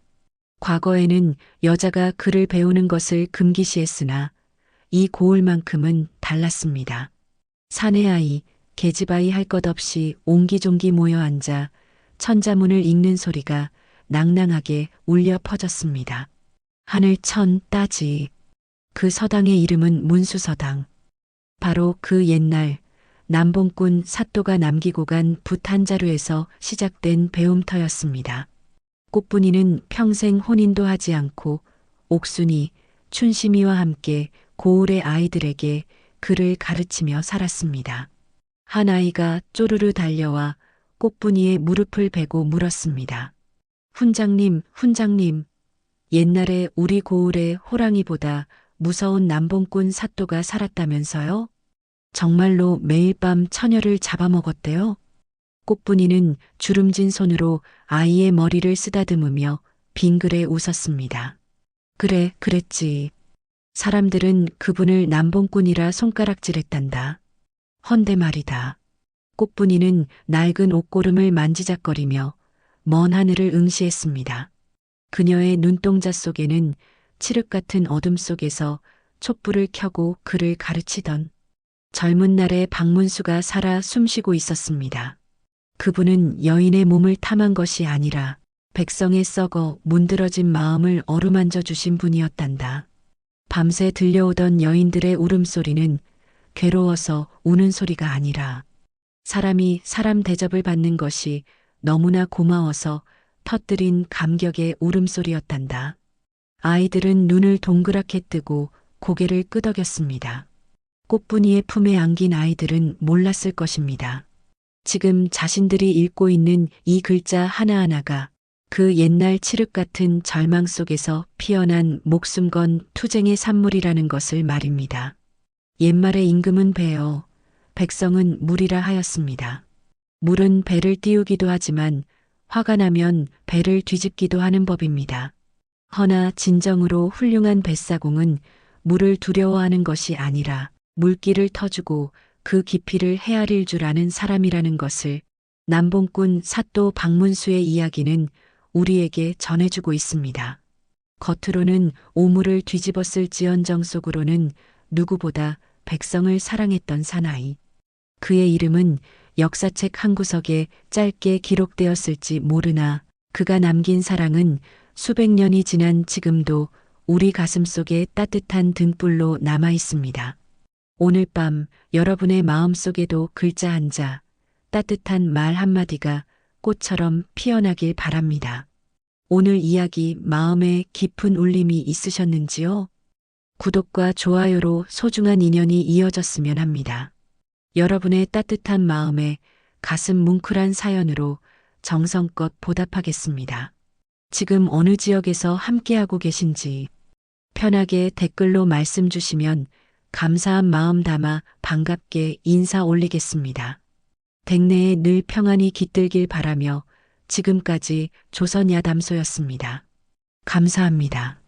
과거에는 여자가 글을 배우는 것을 금기시했으나 이 고을만큼은 달랐습니다. 사내아이, 계집아이 할 것 없이 옹기종기 모여 앉아 천자문을 읽는 소리가 낭낭하게 울려 퍼졌습니다. 하늘 천 따지. 그 서당의 이름은 문수서당. 바로 그 옛날 남봉꾼 사또가 남기고 간 붓 한 자루에서 시작된 배움터였습니다. 꽃분이는 평생 혼인도 하지 않고 옥순이, 춘심이와 함께 고을의 아이들에게 글을 가르치며 살았습니다. 한 아이가 쪼르르 달려와 꽃분이의 무릎을 베고 물었습니다. 훈장님, 훈장님, 옛날에 우리 고을에 호랑이보다 무서운 남봉꾼 사또가 살았다면서요? 정말로 매일 밤 처녀를 잡아먹었대요? 꽃분이는 주름진 손으로 아이의 머리를 쓰다듬으며 빙그레 웃었습니다. 그래, 그랬지. 사람들은 그분을 남봉꾼이라 손가락질했단다. 헌데 말이다. 꽃분이는 낡은 옷고름을 만지작거리며 먼 하늘을 응시했습니다. 그녀의 눈동자 속에는 칠흑 같은 어둠 속에서 촛불을 켜고 글을 가르치던 젊은 날의 박문수가 살아 숨쉬고 있었습니다. 그분은 여인의 몸을 탐한 것이 아니라 백성의 썩어 문드러진 마음을 어루만져 주신 분이었단다. 밤새 들려오던 여인들의 울음소리는 괴로워서 우는 소리가 아니라 사람이 사람 대접을 받는 것이 너무나 고마워서 터뜨린 감격의 울음소리였단다. 아이들은 눈을 동그랗게 뜨고 고개를 끄덕였습니다. 꽃분이의 품에 안긴 아이들은 몰랐을 것입니다. 지금 자신들이 읽고 있는 이 글자 하나하나가 그 옛날 칠흑 같은 절망 속에서 피어난 목숨 건 투쟁의 산물이라는 것을 말입니다. 옛말에 임금은 배어, 백성은 물이라 하였습니다. 물은 배를 띄우기도 하지만 화가 나면 배를 뒤집기도 하는 법입니다. 허나 진정으로 훌륭한 뱃사공은 물을 두려워하는 것이 아니라 물길을 터주고 그 깊이를 헤아릴 줄 아는 사람이라는 것을 남봉꾼 사또 박문수의 이야기는 우리에게 전해주고 있습니다. 겉으로는 오물을 뒤집었을지언정 속으로는 누구보다 백성을 사랑했던 사나이. 그의 이름은 역사책 한 구석에 짧게 기록되었을지 모르나 그가 남긴 사랑은 수백 년이 지난 지금도 우리 가슴 속에 따뜻한 등불로 남아 있습니다. 오늘 밤 여러분의 마음 속에도 글자 한 자, 따뜻한 말 한마디가 꽃처럼 피어나길 바랍니다. 오늘 이야기 마음에 깊은 울림이 있으셨는지요? 구독과 좋아요로 소중한 인연이 이어졌으면 합니다. 여러분의 따뜻한 마음에 가슴 뭉클한 사연으로 정성껏 보답하겠습니다. 지금 어느 지역에서 함께하고 계신지 편하게 댓글로 말씀 주시면 감사한 마음 담아 반갑게 인사 올리겠습니다. 댁내에 늘 평안이 깃들길 바라며 지금까지 조선야담소였습니다. 감사합니다.